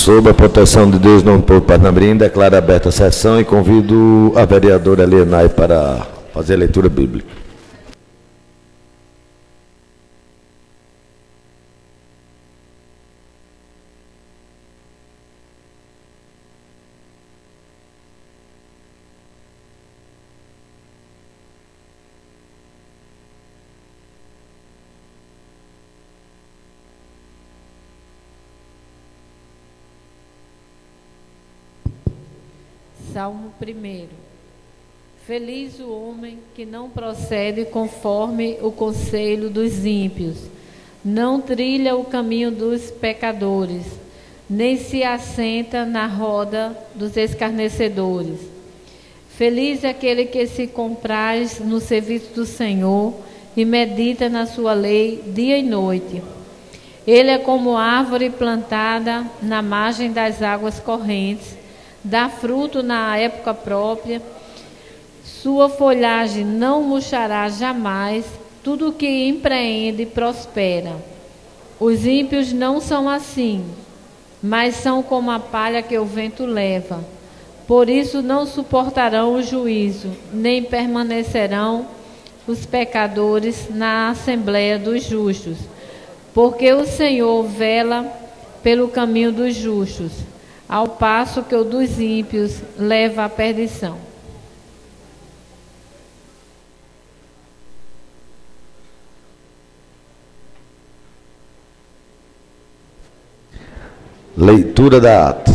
Sob a proteção de Deus, não por Parnamirim, declaro aberta a sessão e convido a vereadora Elienay para fazer a leitura bíblica. Salmo 1. Feliz o homem que não procede conforme o conselho dos ímpios, não trilha o caminho dos pecadores, nem se assenta na roda dos escarnecedores. Feliz é aquele que se compraz no serviço do Senhor e medita na sua lei dia e noite. Ele é como árvore plantada na margem das águas correntes, dá fruto na época própria, sua folhagem não murchará jamais, tudo o que empreende prospera. Os ímpios não são assim, mas são como a palha que o vento leva. Por isso não suportarão o juízo, nem permanecerão os pecadores na assembleia dos justos, porque o Senhor vela pelo caminho dos justos, ao passo que o dos ímpios leva à perdição. Leitura da ata.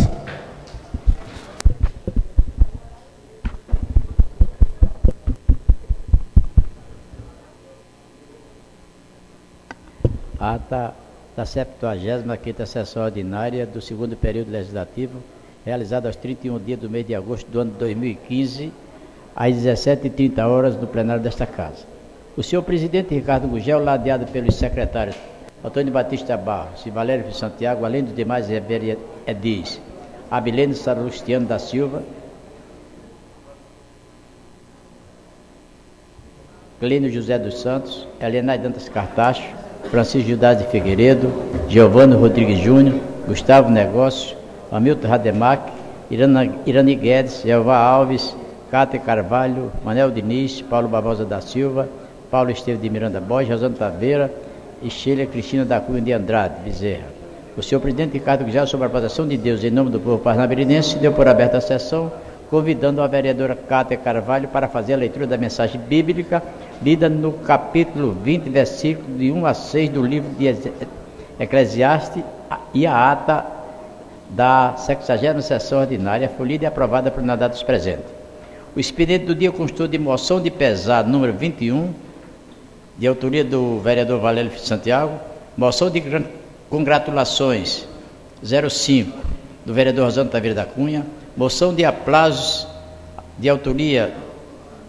Ata da 75ª sessão ordinária do segundo período legislativo, realizada aos 31 dias do mês de agosto do ano de 2015, às 17h30 no plenário desta Casa. O senhor presidente Ricardo Gugel, ladeado pelos secretários Antônio Batista Barros e Valério Santiago, além dos demais edis, Abilene Salustiano da Silva, Clínio José dos Santos, Elienay Dantas Cartacho, Francisco Gildas de Figueiredo, Giovanni Rodrigues Júnior, Gustavo Negócio, Hamilton Rademacher, Irani Guedes, Jeová Alves, Cátia Carvalho, Manel Diniz, Paulo Barbosa da Silva, Paulo Esteves de Miranda Borges, Rosana Taveira e Sheila Cristina da Cunha de Andrade Bezerra. O senhor presidente Ricardo Gugel, sob a proteção de Deus, em nome do povo parnamirense, deu por aberta a sessão, convidando a vereadora Cátia Carvalho para fazer a leitura da mensagem bíblica lida no capítulo 20, versículos de 1 a 6 do livro de Eclesiastes, e a ata da 60ª sessão ordinária foi lida e aprovada por unanimidade dos presentes. O expediente do dia constou de moção de pesar número 21, de autoria do vereador Valério Santiago, moção de congratulações 05, do vereador Rosana Taveira da Cunha, moção de aplausos de autoria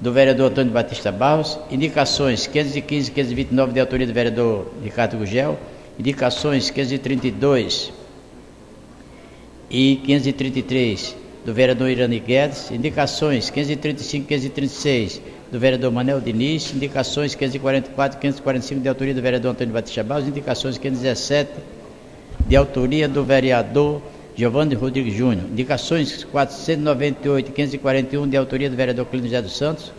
do vereador Antônio Batista Barros, indicações 515 e 529 de autoria do vereador Ricardo Gugel, indicações 532 e 533 do vereador Irani Guedes, indicações 535 e 536 do vereador Manel Diniz, indicações 544 e 545 de autoria do vereador Antônio Batista Barros, indicações 517 de autoria do vereador Giovanni Rodrigues Júnior, indicações 498 e 541 de autoria do vereador Clínio José dos Santos,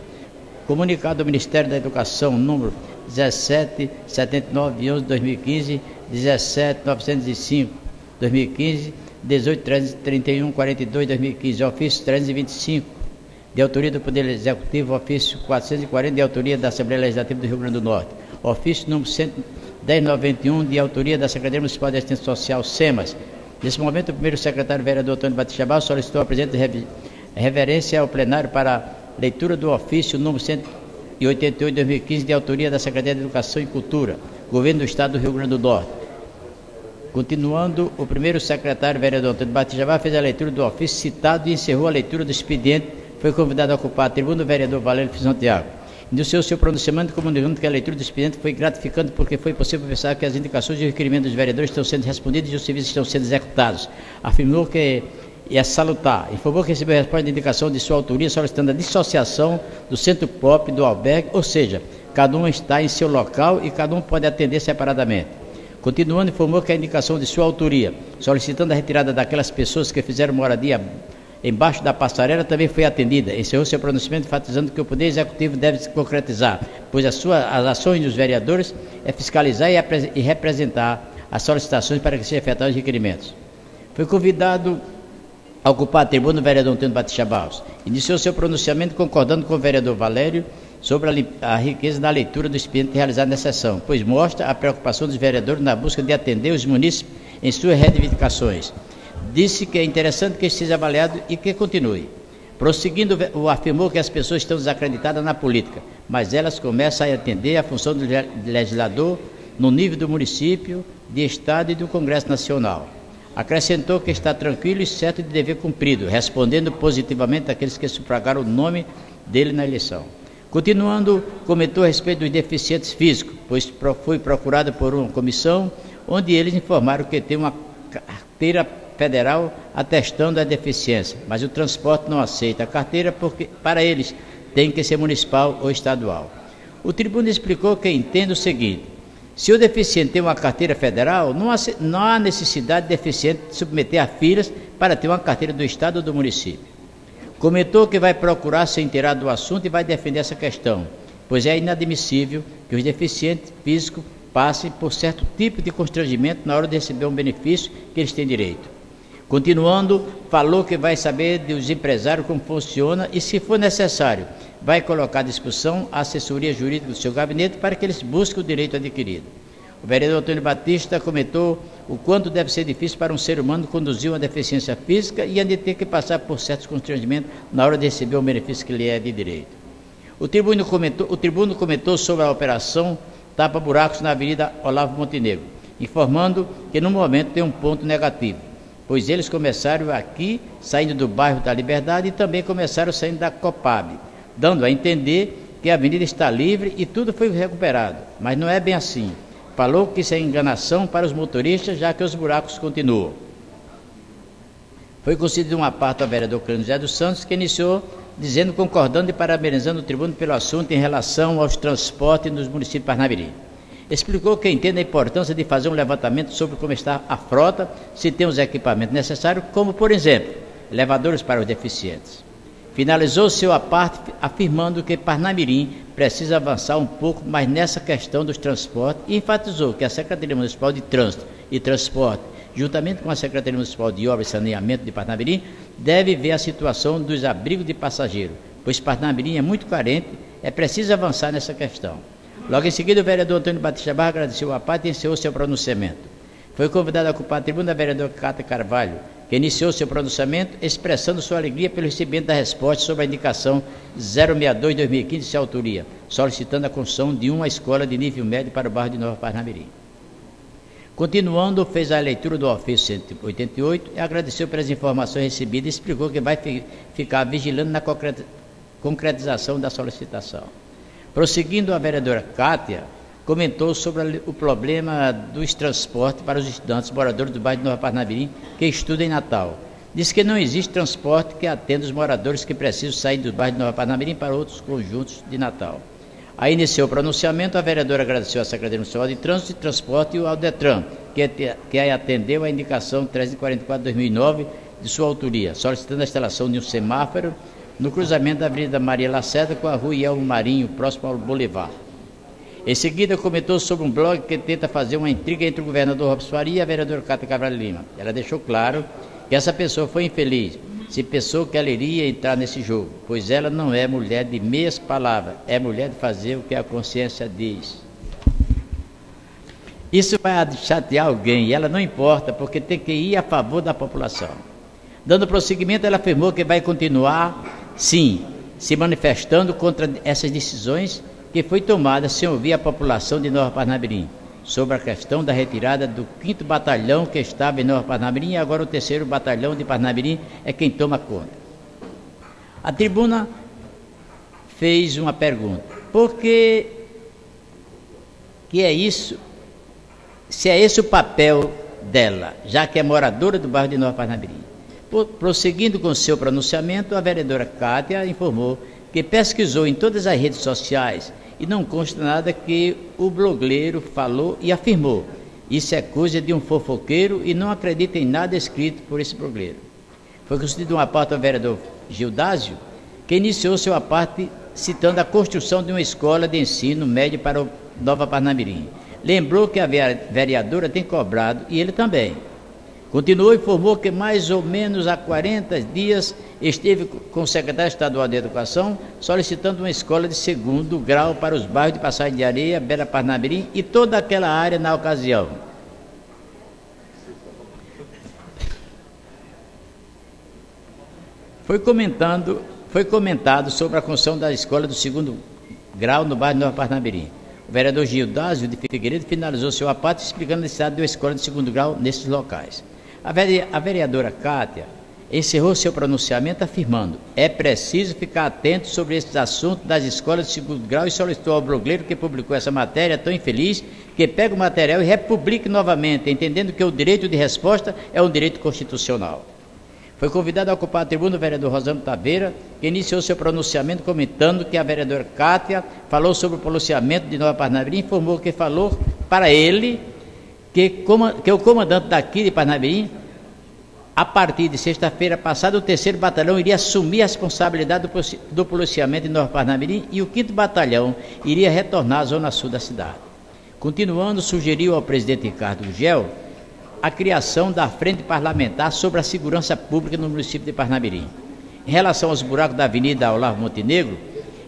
comunicado do Ministério da Educação, número 177911-2015, 17905-2015, 18.331-42-2015, ofício 325, de autoria do Poder Executivo, ofício 440, de autoria da Assembleia Legislativa do Rio Grande do Norte, ofício número 1091, de autoria da Secretaria Municipal de Assistência Social, SEMAS. Nesse momento, o primeiro secretário, vereador Antônio Batista Barros, solicitou a presente reverência ao plenário para a leitura do ofício número 188-2015, de autoria da Secretaria de Educação e Cultura, Governo do Estado do Rio Grande do Norte. Continuando, o primeiro secretário, vereador Antônio Batista Barros, fez a leitura do ofício citado e encerrou a leitura do expediente. Foi convidado a ocupar a tribuna o vereador Valério Santiago. Iniciou seu pronunciamento comunicando que a leitura do expediente foi gratificante porque foi possível pensar que as indicações e requerimentos dos vereadores estão sendo respondidos e os serviços estão sendo executados. Afirmou que é salutar. Informou que recebeu a resposta de indicação de sua autoria solicitando a dissociação do centro próprio do albergue, ou seja, cada um está em seu local e cada um pode atender separadamente. Continuando, informou que a indicação de sua autoria, solicitando a retirada daquelas pessoas que fizeram moradia embaixo da passarela, também foi atendida. Encerrou seu pronunciamento enfatizando que o Poder Executivo deve se concretizar, pois as ações dos vereadores é fiscalizar e representar as solicitações para que sejam efetuados os requerimentos. Foi convidado a ocupar a tribuna o vereador Antônio Batista Barros. Iniciou seu pronunciamento concordando com o vereador Valério sobre a riqueza da leitura do expediente realizado na sessão, pois mostra a preocupação dos vereadores na busca de atender os munícipes em suas reivindicações. Disse que é interessante que seja avaliado e que continue. Prosseguindo, afirmou que as pessoas estão desacreditadas na política, mas elas começam a atender a função do legislador no nível do município, de Estado e do Congresso Nacional. Acrescentou que está tranquilo e certo de dever cumprido, respondendo positivamente àqueles que sufragaram o nome dele na eleição. Continuando, comentou a respeito dos deficientes físicos, pois foi procurado por uma comissão, onde eles informaram que tem uma carteira federal atestando a deficiência, mas o transporte não aceita a carteira porque, para eles, tem que ser municipal ou estadual. O tribuno explicou que entende o seguinte: se o deficiente tem uma carteira federal, não há necessidade de deficiente submeter a filas para ter uma carteira do Estado ou do município. Comentou que vai procurar se inteirar do assunto e vai defender essa questão, pois é inadmissível que os deficientes físicos passem por certo tipo de constrangimento na hora de receber um benefício que eles têm direito. Continuando, falou que vai saber dos empresários como funciona e, se for necessário, vai colocar à discussão a assessoria jurídica do seu gabinete para que eles busquem o direito adquirido. O vereador Antônio Batista comentou o quanto deve ser difícil para um ser humano conduzir uma deficiência física e ainda ter que passar por certos constrangimentos na hora de receber o benefício que lhe é de direito. O tribuno comentou sobre a operação Tapa Buracos na Avenida Olavo Montenegro, informando que no momento tem um ponto negativo, pois eles começaram aqui, saindo do bairro da Liberdade, e também começaram saindo da Copab, dando a entender que a avenida está livre e tudo foi recuperado, mas não é bem assim. Falou que isso é enganação para os motoristas, já que os buracos continuam. Foi concedida uma parte ao vereador Cândido José dos Santos, que iniciou dizendo, concordando e parabenizando o tribuno pelo assunto em relação aos transportes nos municípios de Parnamirim. Explicou que entende a importância de fazer um levantamento sobre como está a frota, se tem os equipamentos necessários, como, por exemplo, elevadores para os deficientes. Finalizou seu aparte afirmando que Parnamirim precisa avançar um pouco mais nessa questão dos transportes e enfatizou que a Secretaria Municipal de Trânsito e Transporte, juntamente com a Secretaria Municipal de Obras e Saneamento de Parnamirim, deve ver a situação dos abrigos de passageiros, pois Parnamirim é muito carente, é preciso avançar nessa questão. Logo em seguida, o vereador Antônio Batista Barros agradeceu a parte e encerrou seu pronunciamento. Foi convidado a ocupar a tribuna a vereadora Cátia Carvalho, que iniciou seu pronunciamento expressando sua alegria pelo recebimento da resposta sobre a indicação 062-2015 de sua autoria, solicitando a construção de uma escola de nível médio para o bairro de Nova Parnamirim. Continuando, fez a leitura do ofício 188 e agradeceu pelas informações recebidas e explicou que vai ficar vigilando na concretização da solicitação. Prosseguindo, a vereadora Cátia comentou sobre o problema dos transportes para os estudantes moradores do bairro de Nova Parnamirim que estudam em Natal. Diz que não existe transporte que atenda os moradores que precisam sair do bairro de Nova Parnamirim para outros conjuntos de Natal. Aí iniciou o pronunciamento, a vereadora agradeceu à Secretaria Municipal de Trânsito e Transporte e ao Detran, que atendeu a indicação 344/2009 de sua autoria, solicitando a instalação de um semáforo no cruzamento da Avenida Maria Lacerda com a Rua Elmo Marinho, próximo ao Boulevard. Em seguida, comentou sobre um blog que tenta fazer uma intriga entre o governador Robson Faria e a vereadora Cátia Carvalho Lima. Ela deixou claro que essa pessoa foi infeliz, se pensou que ela iria entrar nesse jogo, pois ela não é mulher de meias palavras, é mulher de fazer o que a consciência diz. Isso vai chatear alguém e ela não importa, porque tem que ir a favor da população. Dando prosseguimento, ela afirmou que vai continuar, sim, se manifestando contra essas decisões que foi tomada sem ouvir a população de Nova Parnamirim, sobre a questão da retirada do 5º Batalhão que estava em Nova Parnamirim e agora o 3º Batalhão de Parnamirim é quem toma conta. A tribuna fez uma pergunta: por que é isso, se é esse o papel dela, já que é moradora do bairro de Nova Parnamirim? Prosseguindo com seu pronunciamento, a vereadora Cátia informou que pesquisou em todas as redes sociais e não consta nada que o blogueiro falou e afirmou, Isso é coisa de um fofoqueiro e não acredita em nada escrito por esse blogueiro. Foi concedido uma parte ao vereador Gildásio, que iniciou seu aparte citando a construção de uma escola de ensino médio para o Nova Parnamirim. Lembrou que a vereadora tem cobrado, e ele também. Continuou e informou que mais ou menos há 40 dias esteve com o secretário estadual de Educação solicitando uma escola de segundo grau para os bairros de Passagem de Areia, Bela Parnamirim e toda aquela área na ocasião. Foi comentado sobre a construção da escola do segundo grau no bairro de Nova Parnamirim. O vereador Gildásio de Figueiredo finalizou seu aparte explicando a necessidade de uma escola de segundo grau nesses locais. A vereadora Cátia encerrou seu pronunciamento afirmando: é preciso ficar atento sobre esses assuntos das escolas de segundo grau e solicitou ao blogueiro que publicou essa matéria tão infeliz que pegue o material e republique novamente, entendendo que o direito de resposta é um direito constitucional. Foi convidado a ocupar a tribuna o vereador Rosângela Taveira, que iniciou seu pronunciamento comentando que a vereadora Cátia falou sobre o policiamento de Nova Parnamirim e informou que falou para ele que o comandante daqui de Parnamirim, a partir de sexta-feira passada, o 3º Batalhão iria assumir a responsabilidade do policiamento de Nova Parnamirim e o 5º Batalhão iria retornar à zona sul da cidade. Continuando, sugeriu ao presidente Ricardo Gugel a criação da Frente Parlamentar sobre a Segurança Pública no município de Parnamirim. Em relação aos buracos da Avenida Olavo Montenegro,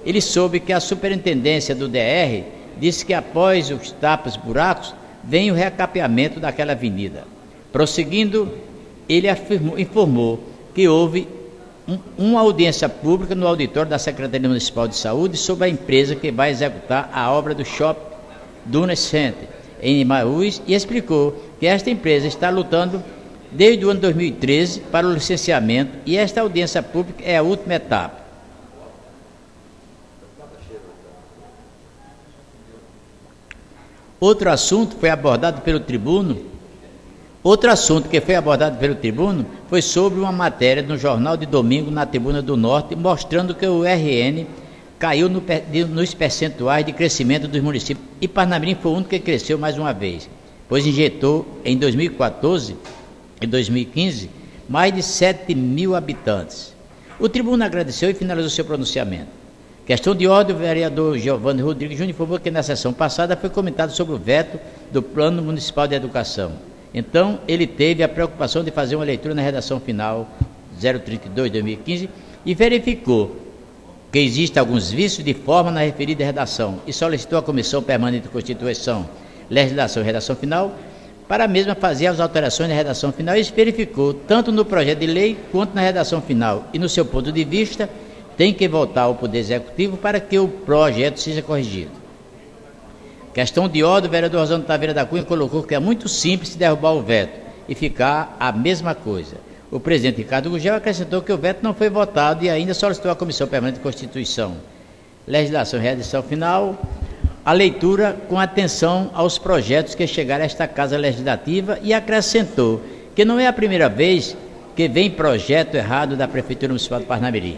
ele soube que a superintendência do DR disse que após os tapas-buracos vem o recapeamento daquela avenida. Prosseguindo, ele informou que houve uma audiência pública no auditório da Secretaria Municipal de Saúde sobre a empresa que vai executar a obra do Shopping Dunas Center em Imaús e explicou que esta empresa está lutando desde o ano 2013 para o licenciamento e esta audiência pública é a última etapa. Outro assunto que foi abordado pelo tribuno foi sobre uma matéria no Jornal de Domingo na Tribuna do Norte, mostrando que o RN caiu nos percentuais de crescimento dos municípios e Parnamirim foi o único que cresceu mais uma vez, pois injetou em 2014 e 2015 mais de 7 mil habitantes. O tribuno agradeceu e finalizou seu pronunciamento. Questão de ordem, o vereador Giovanni Rodrigues Júnior informou que na sessão passada foi comentado sobre o veto do Plano Municipal de Educação. Então, ele teve a preocupação de fazer uma leitura na redação final 032/2015 e verificou que existem alguns vícios de forma na referida redação e solicitou à Comissão Permanente de Constituição, Legislação e Redação Final para a mesma fazer as alterações na redação final e verificou, tanto no projeto de lei quanto na redação final e no seu ponto de vista, tem que voltar ao Poder Executivo para que o projeto seja corrigido. Questão de ordem, o vereador Rosângela Taveira da Cunha colocou que é muito simples derrubar o veto e ficar a mesma coisa. O presidente Ricardo Gugel acrescentou que o veto não foi votado e ainda solicitou à Comissão Permanente de Constituição, Legislação e Redação Final a leitura com atenção aos projetos que chegaram a esta Casa Legislativa e acrescentou que não é a primeira vez que vem projeto errado da Prefeitura Municipal de Parnamirim.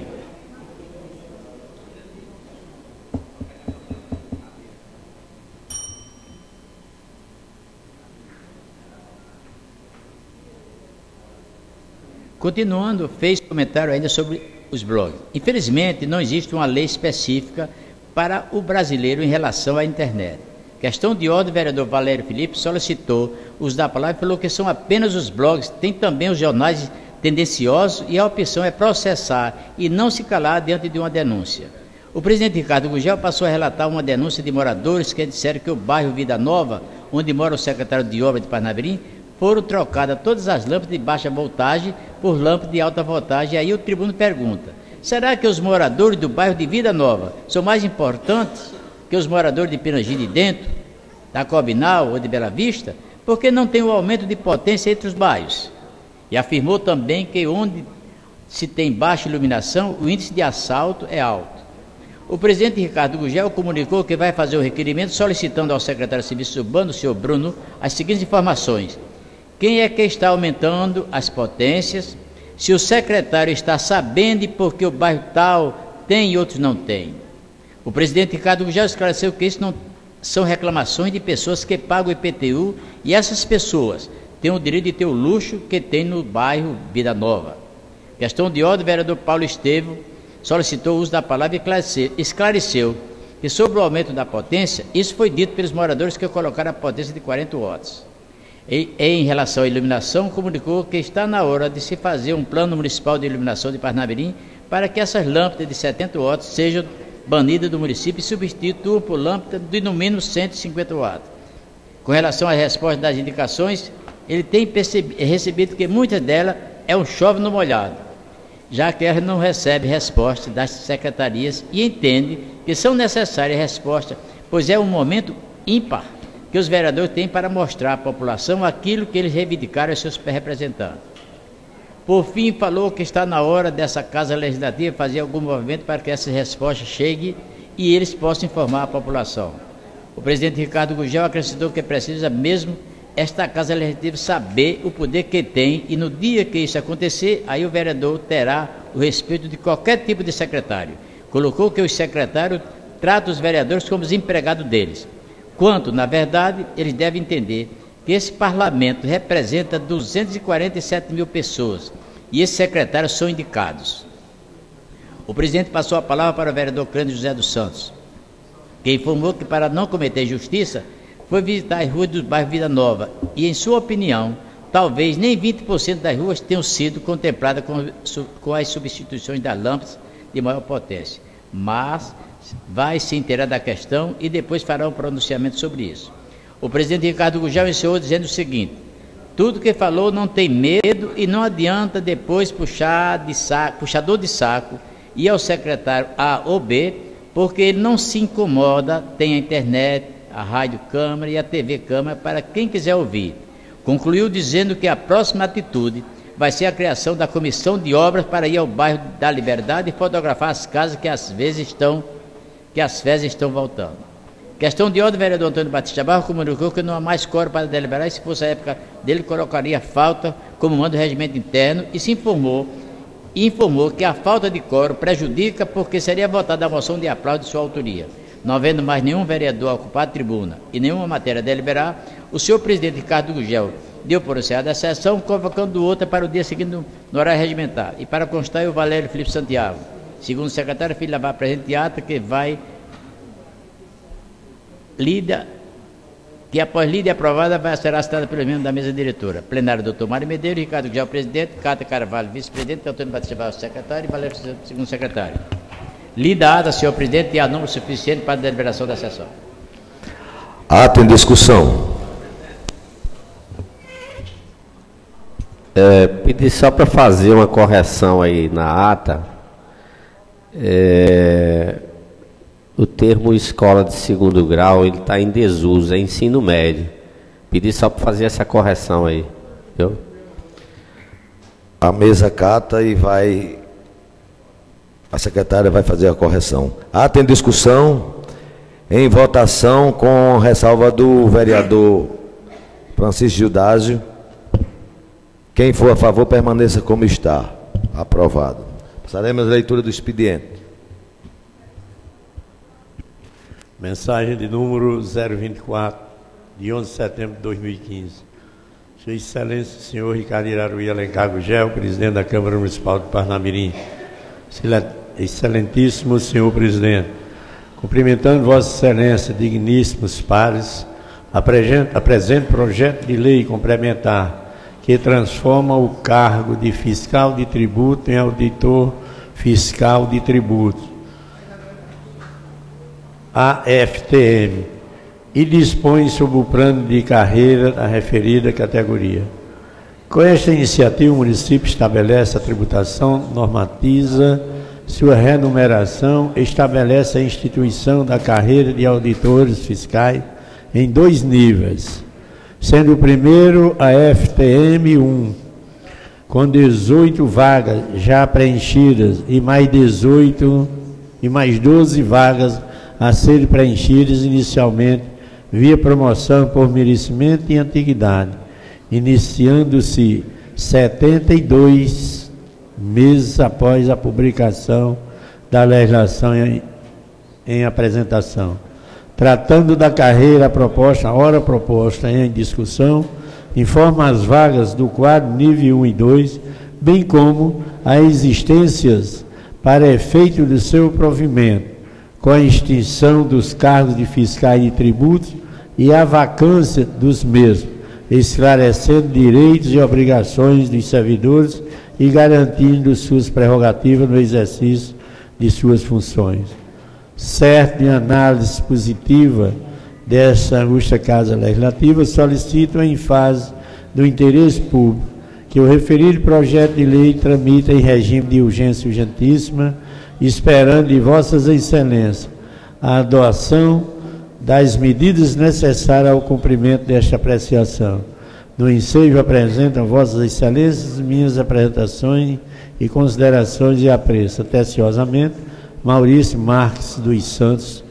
Continuando, fez comentário ainda sobre os blogs. Infelizmente, não existe uma lei específica para o brasileiro em relação à internet. Questão de ordem, o vereador Valério Felipe solicitou os da palavra e falou que são apenas os blogs, tem também os jornais tendenciosos e a opção é processar e não se calar diante de uma denúncia. O presidente Ricardo Gugel passou a relatar uma denúncia de moradores que disseram que o bairro Vida Nova, onde mora o secretário de obra de Parnamirim, foram trocadas todas as lâmpadas de baixa voltagem por lâmpadas de alta voltagem. E aí o tribuno pergunta: será que os moradores do bairro de Vida Nova são mais importantes que os moradores de Pirangi de Dentro, da Cobinal ou de Bela Vista? Porque não tem o aumento de potência entre os bairros. E afirmou também que onde se tem baixa iluminação, o índice de assalto é alto. O presidente Ricardo Gugel comunicou que vai fazer o requerimento solicitando ao secretário de Serviços Urbanos, o senhor Bruno, as seguintes informações: quem é que está aumentando as potências, se o secretário está sabendo e por que o bairro tal tem e outros não têm. O presidente Ricardo Gugel esclareceu que isso não são reclamações de pessoas que pagam o IPTU e essas pessoas têm o direito de ter o luxo que tem no bairro Vida Nova. Questão de ordem, o vereador Paulo Estevam solicitou o uso da palavra e esclareceu que sobre o aumento da potência, isso foi dito pelos moradores que colocaram a potência de 40 watts. Em relação à iluminação, comunicou que está na hora de se fazer um plano municipal de iluminação de Parnamirim para que essas lâmpadas de 70 watts sejam banidas do município e substituam por lâmpadas de no mínimo 150 watts. Com relação às respostas das indicações, ele tem recebido que muitas delas é um chove no molhado, já que ela não recebe respostas das secretarias e entende que são necessárias respostas, pois é um momento ímpar que os vereadores têm para mostrar à população aquilo que eles reivindicaram aos seus representantes. Por fim, falou que está na hora dessa Casa Legislativa fazer algum movimento para que essas respostas cheguem e eles possam informar a população. O presidente Ricardo Gugel acrescentou que precisa mesmo esta Casa Legislativa saber o poder que tem e no dia que isso acontecer, aí o vereador terá o respeito de qualquer tipo de secretário. Colocou que os secretários tratam os vereadores como os empregados deles, quanto, na verdade, eles devem entender que esse parlamento representa 247 mil pessoas e esses secretários são indicados. O presidente passou a palavra para o vereador Cândido José dos Santos, que informou que, para não cometer injustiça, foi visitar as ruas do bairro Vida Nova e, em sua opinião, talvez nem 20% das ruas tenham sido contempladas com as substituições das lâmpadas de maior potência, mas vai se inteirar da questão e depois fará um pronunciamento sobre isso. O presidente Ricardo Gugel encerrou dizendo o seguinte: tudo que falou não tem medo e não adianta depois puxador de saco ir ao secretário A ou B, porque ele não se incomoda, tem a internet, a rádio câmara e a TV câmara para quem quiser ouvir. Concluiu dizendo que a próxima atitude vai ser a criação da comissão de obras para ir ao bairro da Liberdade e fotografar as casas que as fezes estão voltando. Questão de ordem, o vereador Antônio Batista Barro comunicou que não há mais quórum para deliberar e, se fosse a época dele, colocaria falta como manda o regimento interno e informou que a falta de quórum prejudica porque seria votada a moção de aplauso de sua autoria. Não havendo mais nenhum vereador a ocupar a tribuna e nenhuma matéria a deliberar, o senhor presidente Ricardo Gugel deu por encerrada a sessão, convocando outra para o dia seguinte no horário regimentar. E para constar, o Valério Felipe Santiago, segundo o secretário, filho levar presente ata que vai que após lida e aprovada será citada pelos membros da mesa diretora. Plenário, doutor Mário Medeiros, Ricardo Gugel, presidente, Cátia Carvalho, vice-presidente, Antônio Batista Barros, secretário, e Valério, segundo secretário. Lida a ata, senhor presidente, e há número suficiente para a deliberação da sessão. Ato em discussão. Pedi só para fazer uma correção aí na ata. O termo escola de segundo grau, ele está em desuso, é ensino médio. Pedi só para fazer essa correção aí. Viu? A mesa cata e a secretária vai fazer a correção. Ato em discussão, em votação, com ressalva do vereador Francisco Gildásio. Quem for a favor, permaneça como está. Aprovado. Passaremos a leitura do expediente. Mensagem de número 024, de 11 de setembro de 2015. Sua Excelência, senhor Ricardo Iraruí Alencar Gugel, presidente da Câmara Municipal de Parnamirim. Excelentíssimo senhor presidente, cumprimentando Vossa Excelência, digníssimos pares, apresento projeto de lei complementar que transforma o cargo de fiscal de tributo em auditor fiscal de tributos, AFTM, e dispõe sobre o plano de carreira da referida categoria. Com esta iniciativa, o município estabelece a tributação, normatiza sua remuneração, estabelece a instituição da carreira de auditores fiscais em 2 níveis, sendo o primeiro a FTM 1, com 18 vagas já preenchidas e mais 12 vagas a serem preenchidas inicialmente via promoção por merecimento e antiguidade, iniciando-se 72 meses após a publicação da legislação em apresentação. tratando da carreira proposta, a hora proposta em discussão, informa as vagas do quadro nível 1 e 2, bem como as existências para efeito do seu provimento, com a extinção dos cargos de fiscais de tributos e a vacância dos mesmos, esclarecendo direitos e obrigações dos servidores e garantindo suas prerrogativas no exercício de suas funções. Certo de análise positiva desta augusta Casa Legislativa, solicito em fase do interesse público que o referido projeto de lei tramita em regime de urgência urgentíssima, esperando de vossas excelências a adoção das medidas necessárias ao cumprimento desta apreciação. No ensejo apresentam vossas excelências minhas apresentações e considerações e apreço. Atenciosamente, Maurício Marques dos Santos,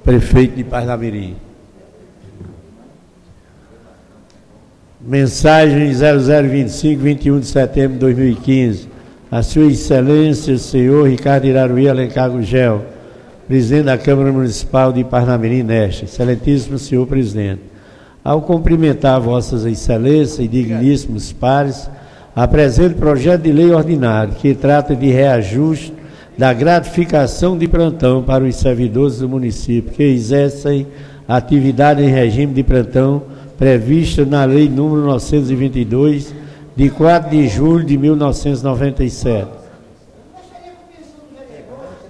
prefeito de Parnamirim. Mensagem 0025, 21 de setembro de 2015. A sua excelência, o senhor Ricardo Iraruí Alencar Gugel, presidente da Câmara Municipal de Parnamirim Neste. Excelentíssimo senhor presidente, ao cumprimentar vossas excelências e digníssimos pares, apresento projeto de lei ordinário que trata de reajuste da gratificação de plantão para os servidores do município que exercem atividade em regime de plantão prevista na Lei nº 922, de 4 de julho de 1997,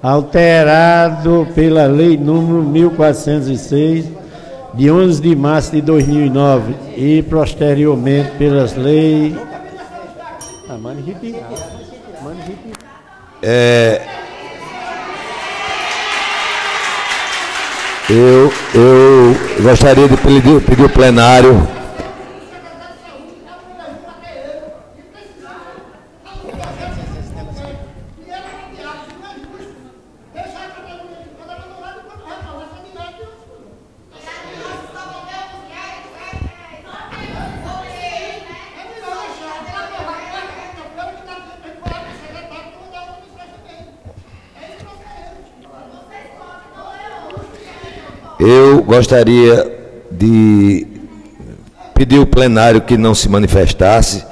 alterado pela Lei nº 1406, de 11 de março de 2009, e posteriormente pelas leis... Eu gostaria de pedir o plenário. Eu gostaria de pedir o plenário que não se manifestasse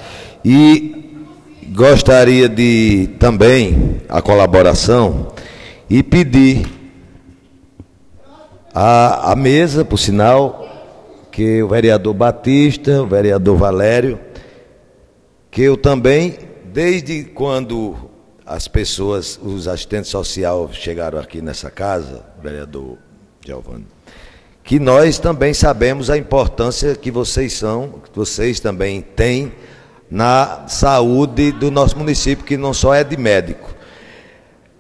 e gostaria de também a colaboração e pedir à mesa, por sinal, que o vereador Batista, o vereador Valério, que eu também, desde quando as pessoas, os assistentes sociais chegaram aqui nessa casa, vereador Giovanni, que nós também sabemos a importância que vocês também têm na saúde do nosso município, que não só é de médico.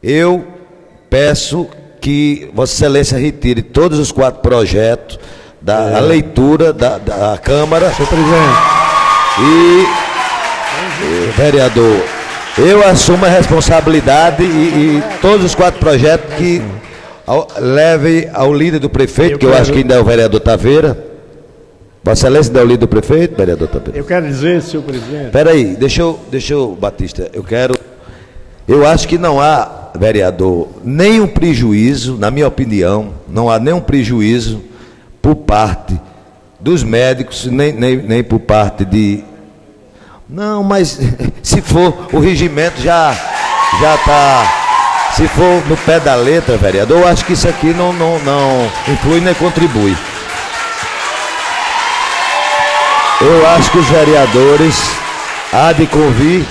Eu peço que Vossa Excelência retire todos os 4 projetos da leitura da Câmara. Senhor presidente. E vereador, eu assumo a responsabilidade e todos os 4 projetos que leve ao líder do prefeito, que eu acho que ainda é o vereador Taveira. Vossa Excelência ainda é o líder do prefeito, vereador Taveira. Eu quero dizer, senhor presidente... Espera aí, deixa eu, Batista, eu acho que não há, vereador, nenhum prejuízo, na minha opinião, não há nenhum prejuízo por parte dos médicos, nem por parte de... Não, mas se for, o regimento já está... Se for no pé da letra, vereador, eu acho que isso aqui não influi nem contribui. Eu acho que os vereadores há de convir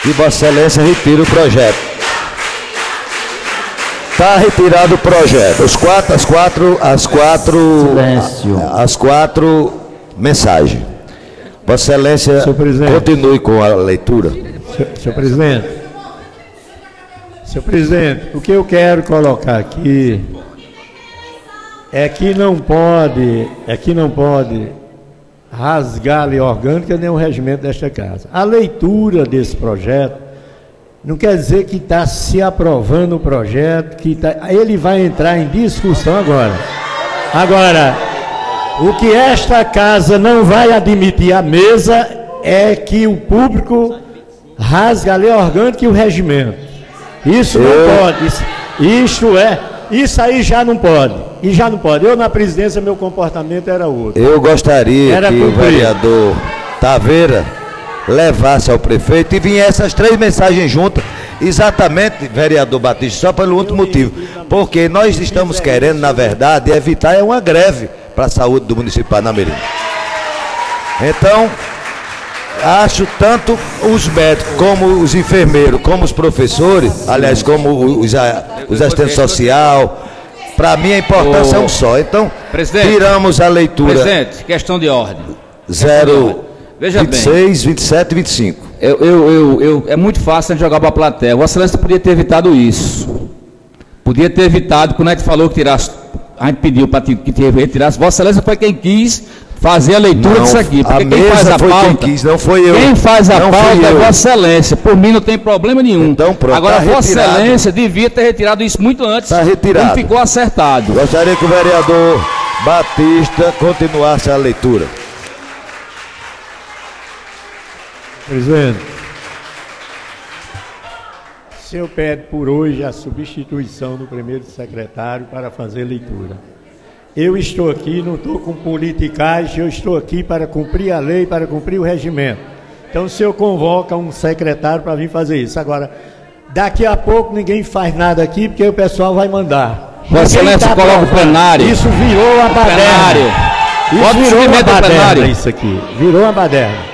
que Vossa Excelência retire o projeto. Está retirado o projeto. As quatro mensagens. Vossa Excelência continue com a leitura. Senhor presidente, o que eu quero colocar aqui é que não pode rasgar a lei orgânica nem o regimento desta casa. A leitura desse projeto não quer dizer que está se aprovando o projeto, ele vai entrar em discussão agora. Agora, o que esta casa não vai admitir à mesa é que o público rasga a lei orgânica e o regimento. Isso não pode. Isso aí já não pode. E já não pode. Eu na presidência, meu comportamento era outro. Eu gostaria que o vereador Taveira levasse ao prefeito e viesse essas 3 mensagens juntas. Exatamente, vereador Batista, só pelo outro motivo. Porque nós estamos querendo, na verdade, evitar uma greve para a saúde do município de Parnamirim. Então, acho tanto os médicos, como os enfermeiros, como os professores, aliás, como os assistentes sociais, para mim a importância é um só. Então, tiramos a leitura. Presidente, questão de ordem. 26, 27 e 25. É muito fácil a gente jogar para a plateia. Vossa Excelência podia ter evitado isso. Podia ter evitado, quando a gente falou que tirasse, a gente pediu para que retirasse. Vossa Excelência foi quem quis fazer a leitura disso aqui. Porque quem faz a pauta, quem quis, não foi eu. Quem faz a pauta é Vossa Excelência. Por mim não tem problema nenhum. Então, pronto, agora, tá Vossa retirado. Excelência devia ter retirado isso muito antes. Está retirado. Não ficou acertado. Gostaria que o vereador Batista continuasse a leitura. Presidente, o senhor pede por hoje a substituição do primeiro secretário para fazer leitura. Eu estou aqui, não estou com politicagem, eu estou aqui para cumprir a lei, para cumprir o regimento. Então o senhor convoca um secretário para vir fazer isso. Agora, daqui a pouco ninguém faz nada aqui, porque o pessoal vai mandar. Vossa Excelência coloca o plenário. Isso virou a baderna. Isso virou uma baderna, isso aqui. Virou uma baderna.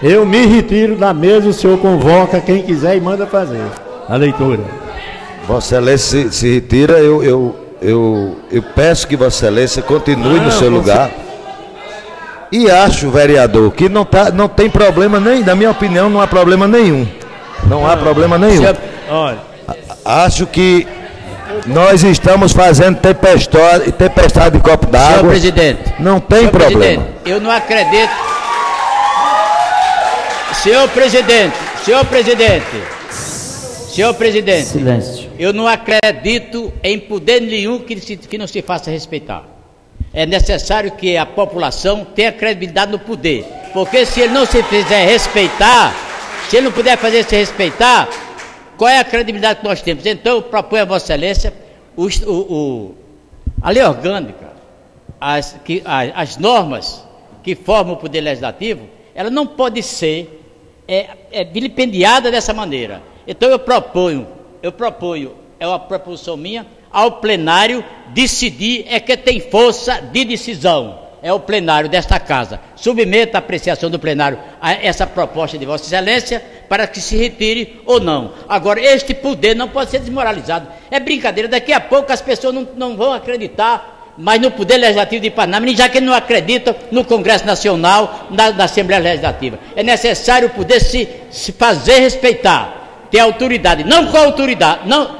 Eu me retiro da mesa, o senhor convoca quem quiser e manda fazer a leitura. Vossa Excelência se retira, eu peço que Vossa Excelência continue no seu lugar. E acho, vereador, que não tem problema nem, na minha opinião, não há problema nenhum. Não há problema nenhum. Olha, acho que nós estamos fazendo tempestade de copo d'água. Senhor presidente. Não tem problema. Eu não acredito. Senhor presidente. Silêncio. Eu não acredito em poder nenhum que não se faça respeitar. É necessário que a população tenha credibilidade no poder. Porque se ele não se fizer respeitar, se ele não puder fazer se respeitar, qual é a credibilidade que nós temos? Então eu proponho a Vossa Excelência a lei orgânica, as normas que formam o poder legislativo, ela não pode ser vilipendiada dessa maneira. Então eu proponho, é uma proposição minha, ao plenário decidir que tem força de decisão. É o plenário desta casa. Submeta a apreciação do plenário a essa proposta de Vossa Excelência para que se retire ou não. Agora, este poder não pode ser desmoralizado. É brincadeira, daqui a pouco as pessoas não vão acreditar mais no Poder Legislativo de Parnamirim, já que não acreditam no Congresso Nacional, na Assembleia Legislativa. É necessário o poder se fazer respeitar, ter autoridade, não com autoridade, não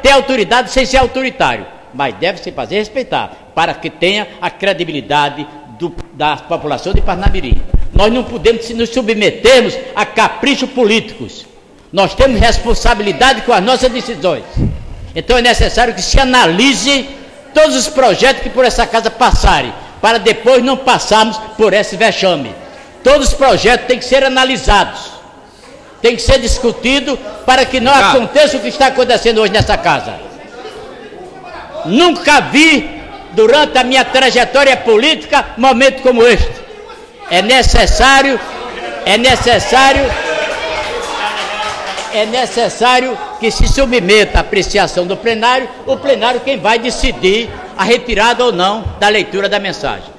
ter autoridade sem ser autoritário, mas deve se fazer respeitar, para que tenha a credibilidade da população de Parnamirim. Nós não podemos nos submetermos a caprichos políticos. Nós temos responsabilidade com as nossas decisões. Então é necessário que se analise todos os projetos que por essa casa passarem, para depois não passarmos por esse vexame. Todos os projetos têm que ser analisados, tem que ser discutido para que não aconteça o que está acontecendo hoje nessa casa. Nunca vi, durante a minha trajetória política, momento como este. É necessário que se submeta à apreciação do plenário, o plenário quem vai decidir a retirada ou não da leitura da mensagem.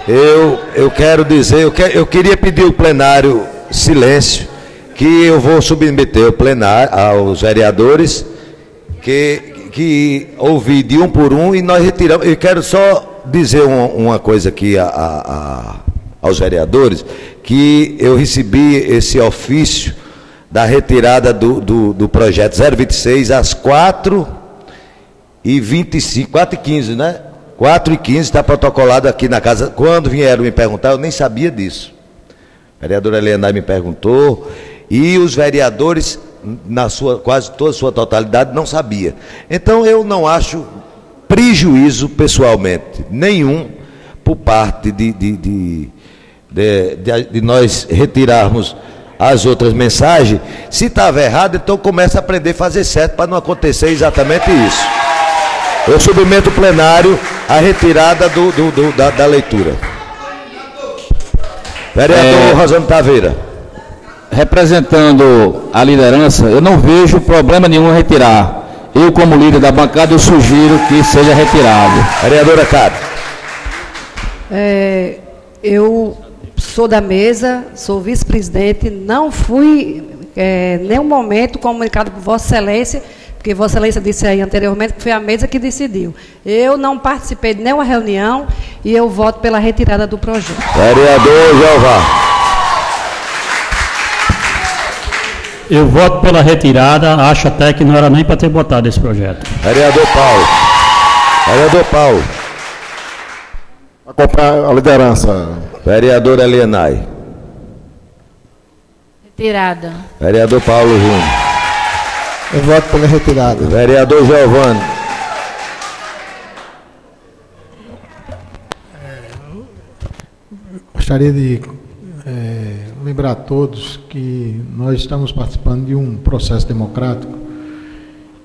Eu quero dizer, eu queria pedir ao plenário silêncio, que eu vou submeter ao plenário, aos vereadores, que ouvir de um por um e nós retiramos. Eu quero só dizer uma coisa aqui aos vereadores, que eu recebi esse ofício da retirada do projeto 026 às 4h25, 4h15, né? 4h15 está protocolado aqui na casa. Quando vieram me perguntar, eu nem sabia disso. A vereadora Eliana me perguntou, e os vereadores, quase toda a sua totalidade, não sabia. Então eu não acho prejuízo, pessoalmente, nenhum, por parte de nós retirarmos as outras mensagens. Se estava errado, então começa a aprender a fazer certo para não acontecer exatamente isso. Eu submeto o plenário à retirada da leitura. Vereador Rosano Taveira. Representando a liderança, eu não vejo problema nenhum em retirar. Eu, como líder da bancada, eu sugiro que seja retirado. Vereadora Cátia. Eu sou da mesa, sou vice-presidente, não fui em nenhum momento comunicado por Vossa Excelência, porque Vossa Excelência disse aí anteriormente que foi a mesa que decidiu. Eu não participei de nenhuma reunião e eu voto pela retirada do projeto. Vereador Jeová. Eu voto pela retirada, acho até que não era nem para ter botado esse projeto. Vereador Paulo. Vereador Paulo. Acompanhar a liderança. Vereador Elienay. Retirada. Vereador Paulo Júnior. Eu voto pela retirada. Vereador Giovanni. Gostaria de lembrar a todos que nós estamos participando de um processo democrático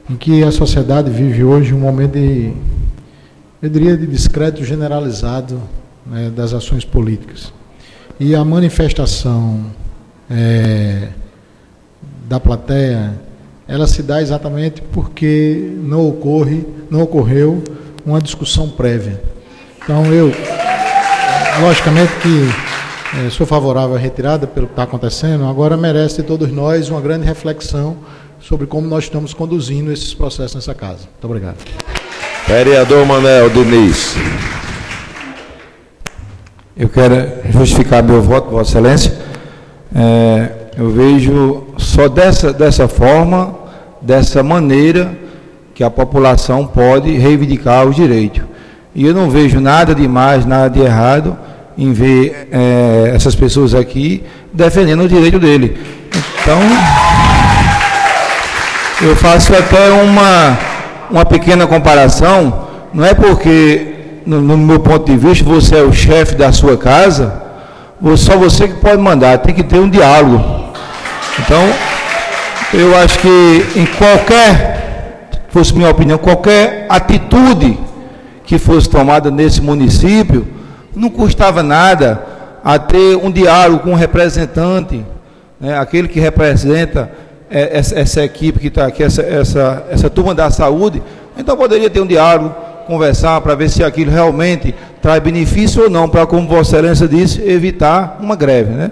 em que a sociedade vive hoje um momento de, eu diria, de descrédito generalizado, né, das ações políticas. E a manifestação da plateia, ela se dá exatamente porque não ocorreu uma discussão prévia. Então, eu, logicamente que sou favorável à retirada pelo que está acontecendo, agora merece de todos nós uma grande reflexão sobre como nós estamos conduzindo esses processos nessa casa. Muito obrigado. Vereador Manuel Diniz. Eu quero justificar meu voto, Vossa Excelência. Eu vejo só dessa forma, dessa maneira, que a população pode reivindicar os direitos. E eu não vejo nada de mais, nada de errado em ver essas pessoas aqui defendendo o direito dele. Então, eu faço até uma pequena comparação. Não é porque, no meu ponto de vista, você é o chefe da sua casa, só você que pode mandar, tem que ter um diálogo. Então, eu acho que em fosse minha opinião, qualquer atitude que fosse tomada nesse município, não custava nada a ter um diálogo com um representante, né, aquele que representa essa equipe que está aqui, essa turma da saúde. Então poderia ter um diálogo, conversar para ver se aquilo realmente traz benefício ou não, para, como Vossa Excelência disse, evitar uma greve, né?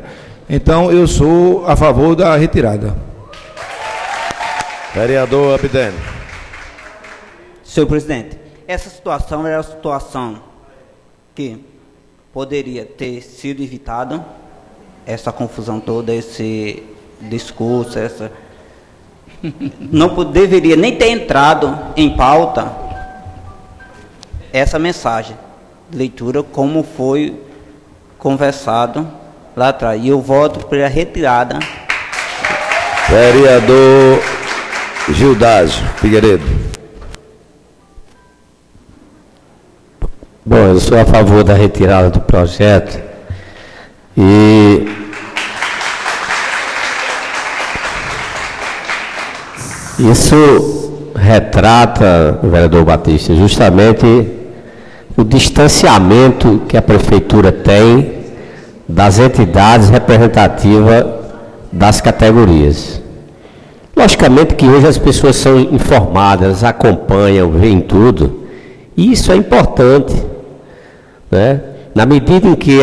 Então eu sou a favor da retirada. Vereador Abdeno. Senhor presidente, essa situação era a situação que poderia ter sido evitada, essa confusão toda, esse discurso, não deveria nem ter entrado em pauta essa mensagem, leitura, como foi conversado lá atrás. E eu voto pela retirada. Vereador Gildásio Figueiredo. Bom, eu sou a favor da retirada do projeto e isso retrata, vereador Batista, justamente o distanciamento que a prefeitura tem das entidades representativas das categorias. Logicamente que hoje as pessoas são informadas, acompanham, veem tudo, e isso é importante, né? Na medida em que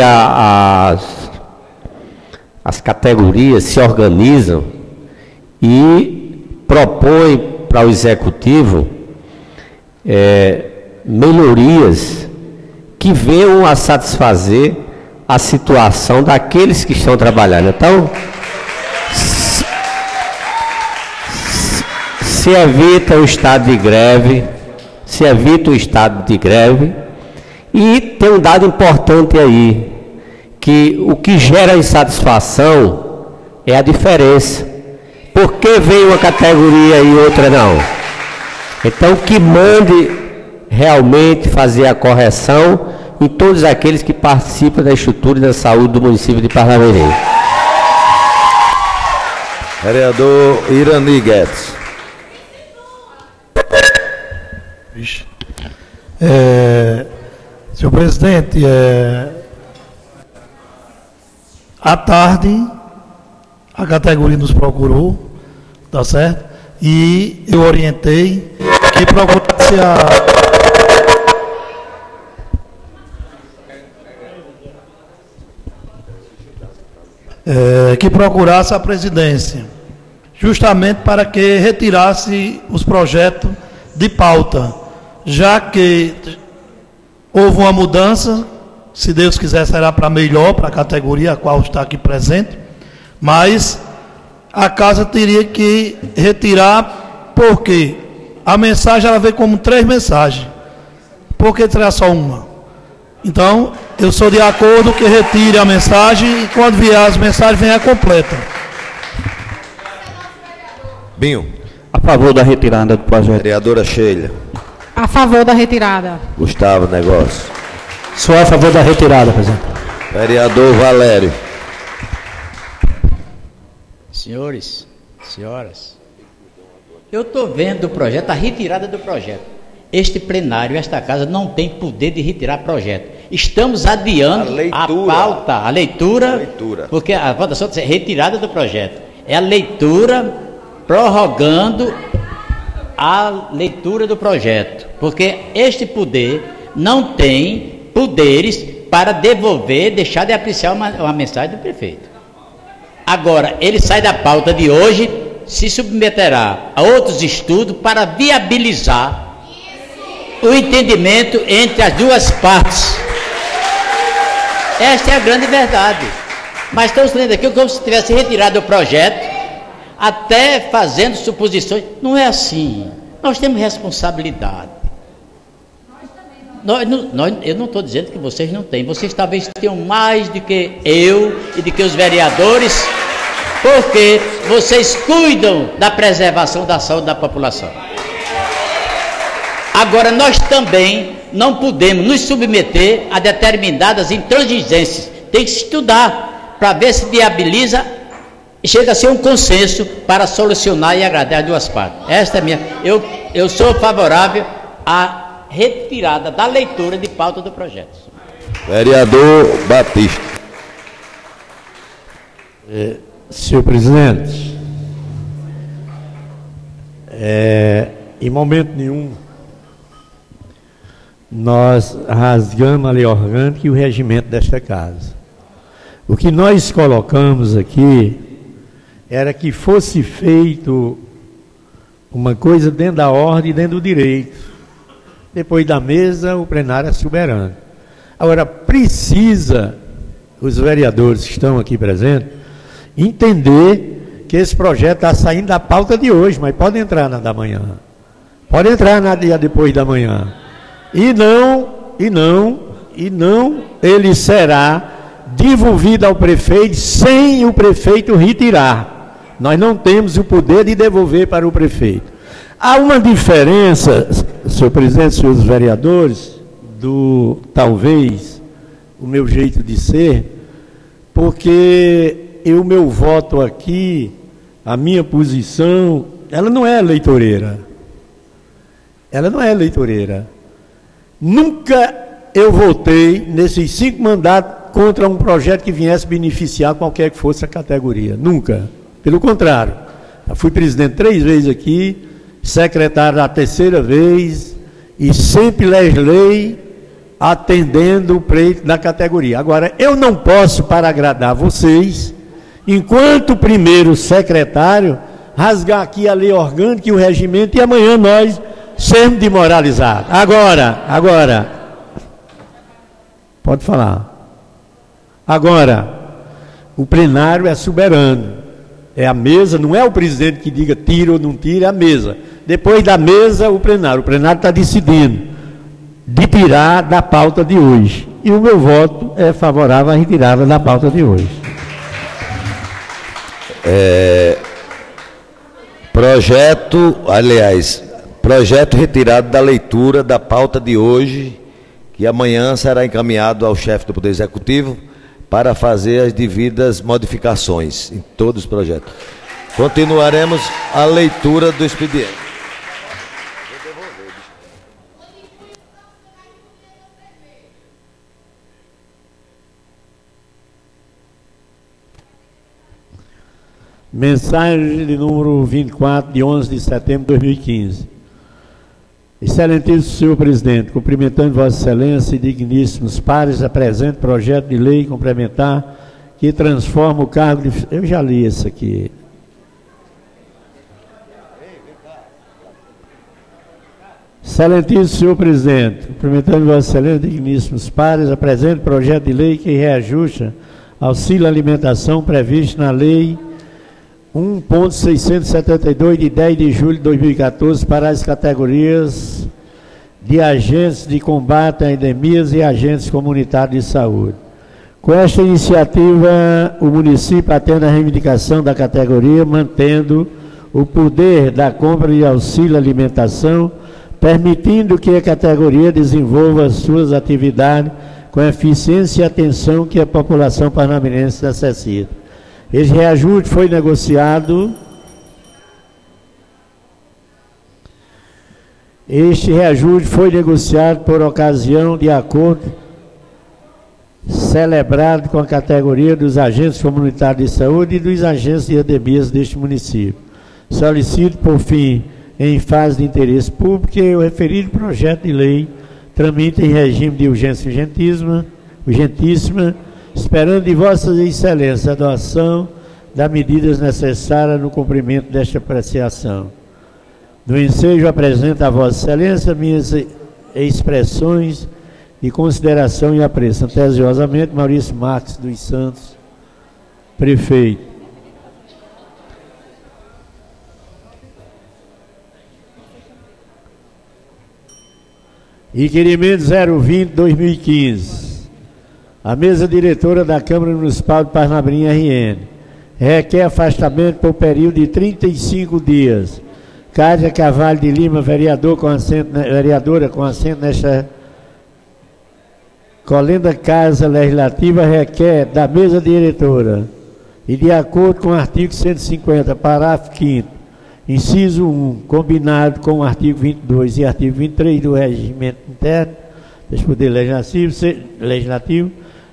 as categorias se organizam e propõem para o executivo melhorias que venham a satisfazer a situação daqueles que estão trabalhando. Então, se evita o estado de greve, e tem um dado importante aí, que o que gera insatisfação é a diferença. Por que vem uma categoria e outra não? Então, que mande realmente fazer a correção em todos aqueles que participam da estrutura e da saúde do município de Parnamirim. Vereador Irani Guedes. Senhor presidente, à tarde a categoria nos procurou, tá certo? E eu orientei que procurasse a presidência, justamente para que retirasse os projetos de pauta, já que houve uma mudança, se Deus quiser será para melhor, para a categoria a qual está aqui presente, mas a casa teria que retirar, porque a mensagem ela veio como 3 mensagens, por que tirar só uma? Então, eu sou de acordo que retire a mensagem e quando vier as mensagens venha completa. Binho. A favor da retirada do projeto. Vereadora Sheila. A favor da retirada. Gustavo Negócio. Sou a favor da retirada, presidente. Vereador Valério. Senhores, senhoras, eu estou vendo o projeto, a retirada do projeto. Este plenário, esta casa, não tem poder de retirar projeto. Estamos adiando a pauta, a leitura, porque a votação é retirada do projeto. É a leitura, prorrogando a leitura do projeto. Porque este poder não tem poderes para devolver, deixar de apreciar uma mensagem do prefeito. Agora, ele sai da pauta de hoje, se submeterá a outros estudos para viabilizar o entendimento entre as duas partes. Esta é a grande verdade. Mas estamos lendo aqui como se tivesse retirado o projeto, até fazendo suposições. Não é assim. Nós temos responsabilidade. Eu não estou dizendo que vocês não têm. Vocês talvez tenham mais do que eu e do que os vereadores, porque vocês cuidam da preservação da saúde da população. Agora, nós também não podemos nos submeter a determinadas intransigências. Tem que estudar para ver se viabiliza e chega a ser um consenso para solucionar e agradar as duas partes. Esta é a minha. Eu sou favorável à retirada da leitura de pauta do projeto. Vereador Batista. Senhor presidente, em momento nenhum nós rasgamos a lei orgânica e o regimento desta casa. O que nós colocamos aqui era que fosse feito uma coisa dentro da ordem e dentro do direito. Depois da mesa, o plenário é soberano. Agora, precisa os vereadores que estão aqui presentes entender que esse projeto está saindo da pauta de hoje, mas pode entrar na da manhã. Pode entrar na dia depois da manhã. E não, ele será devolvido ao prefeito sem o prefeito retirar. Nós não temos o poder de devolver para o prefeito. Há uma diferença, senhor presidente, senhores vereadores, talvez, o meu jeito de ser, porque o meu voto aqui, a minha posição, ela não é eleitoreira. Ela não é eleitoreira. Nunca eu votei, nesses 5 mandatos, contra um projeto que viesse beneficiar qualquer que fosse a categoria. Nunca. Pelo contrário. Eu fui presidente 3 vezes aqui, secretário a 3ª vez, e sempre legislei atendendo o pleito da categoria. Agora, eu não posso, para agradar vocês, enquanto primeiro secretário, rasgar aqui a lei orgânica e o regimento, e amanhã nós sermos demoralizados. Agora, pode falar. Agora, o plenário é soberano. É a mesa, não é o presidente que diga tira ou não tira, é a mesa. Depois da mesa, o plenário está decidindo de tirar da pauta de hoje. E o meu voto é favorável à retirada da pauta de hoje. Projeto retirado da leitura da pauta de hoje, que amanhã será encaminhado ao chefe do Poder Executivo para fazer as devidas modificações em todos os projetos. Continuaremos a leitura do expediente. Mensagem de número 24, de 11 de setembro de 2015. Excelentíssimo senhor presidente, cumprimentando Vossa Excelência e digníssimos pares, apresento projeto de lei complementar que transforma o cargo de... Eu já li isso aqui. Excelentíssimo senhor presidente, cumprimentando Vossa Excelência e digníssimos pares, apresento projeto de lei que reajusta auxílio alimentação previsto na lei 1.672 de 10 de julho de 2014 para as categorias de agentes de combate a endemias e agentes comunitários de saúde. Com esta iniciativa, o município atende a reivindicação da categoria, mantendo o poder da compra de auxílio alimentação, permitindo que a categoria desenvolva suas atividades com a eficiência e atenção que a população parnamirense necessita. Esse reajuste foi negociado. Este reajuste foi negociado por ocasião de acordo celebrado com a categoria dos agentes comunitários de saúde e dos agentes de endemias deste município. Solicito, por fim, em fase de interesse público, que o referido projeto de lei tramite em regime de urgência urgentíssima, esperando de Vossa Excelência a adoção das medidas necessárias no cumprimento desta apreciação. No ensejo, apresento a Vossa Excelência minhas expressões de consideração e apreço. Atenciosamente, Maurício Marques dos Santos, prefeito. Requerimento 020-2015. A mesa diretora da Câmara Municipal de Parnamirim RN requer afastamento por período de 35 dias. Cátia Carvalho de Lima, vereadora com assento nesta colenda Casa Legislativa, requer da mesa diretora e de acordo com o artigo 150, parágrafo 5º, inciso 1, combinado com o artigo 22 e artigo 23 do Regimento Interno do Poder Legislativo,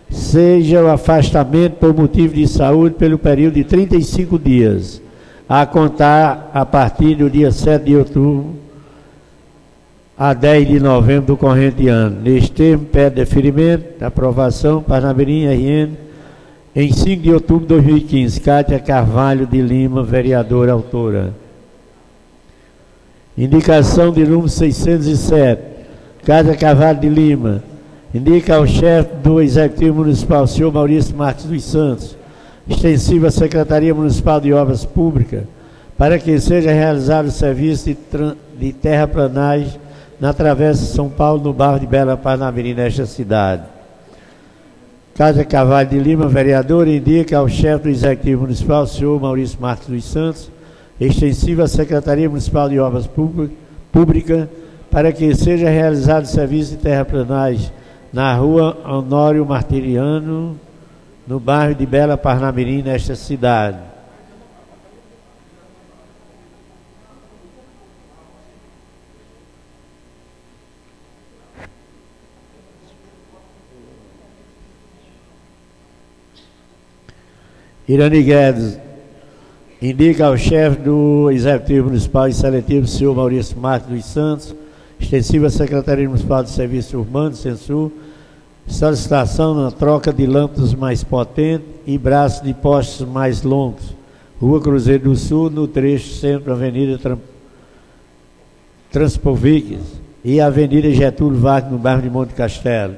seja o afastamento por motivo de saúde pelo período de 35 dias, a contar a partir do dia 7 de outubro a 10 de novembro do corrente ano. Neste termo, pede deferimento, aprovação, Parnamirim RN, em 5 de outubro de 2015. Cátia Carvalho de Lima, vereadora autora. Indicação de número 607. Cátia Carvalho de Lima indica ao chefe do Executivo Municipal, senhor Maurício Marques dos Santos, extensiva à Secretaria Municipal de Obras Públicas, para que seja realizado o serviço de terraplanagem na Travessa São Paulo, no bairro de Bela Parnamirim, nesta cidade. Cátia Carvalho de Lima, vereadora, indica ao chefe do Executivo Municipal, senhor Maurício Marques dos Santos, extensiva à Secretaria Municipal de Obras Públicas, para que seja realizado o serviço de terraplanagem na rua Honório Martiriano, no bairro de Bela Parnamirim, nesta cidade. Irani Guedes indica ao chefe do Executivo Municipal e Seletivo, senhor Maurício Marques dos Santos, extensiva à Secretaria Municipal de Serviços Urbanos, Censur, solicitação na troca de lâmpadas mais potentes e braços de postes mais longos. Rua Cruzeiro do Sul, no trecho centro, Avenida Transpoviques e Avenida Getúlio Vargas, no bairro de Monte Castelo.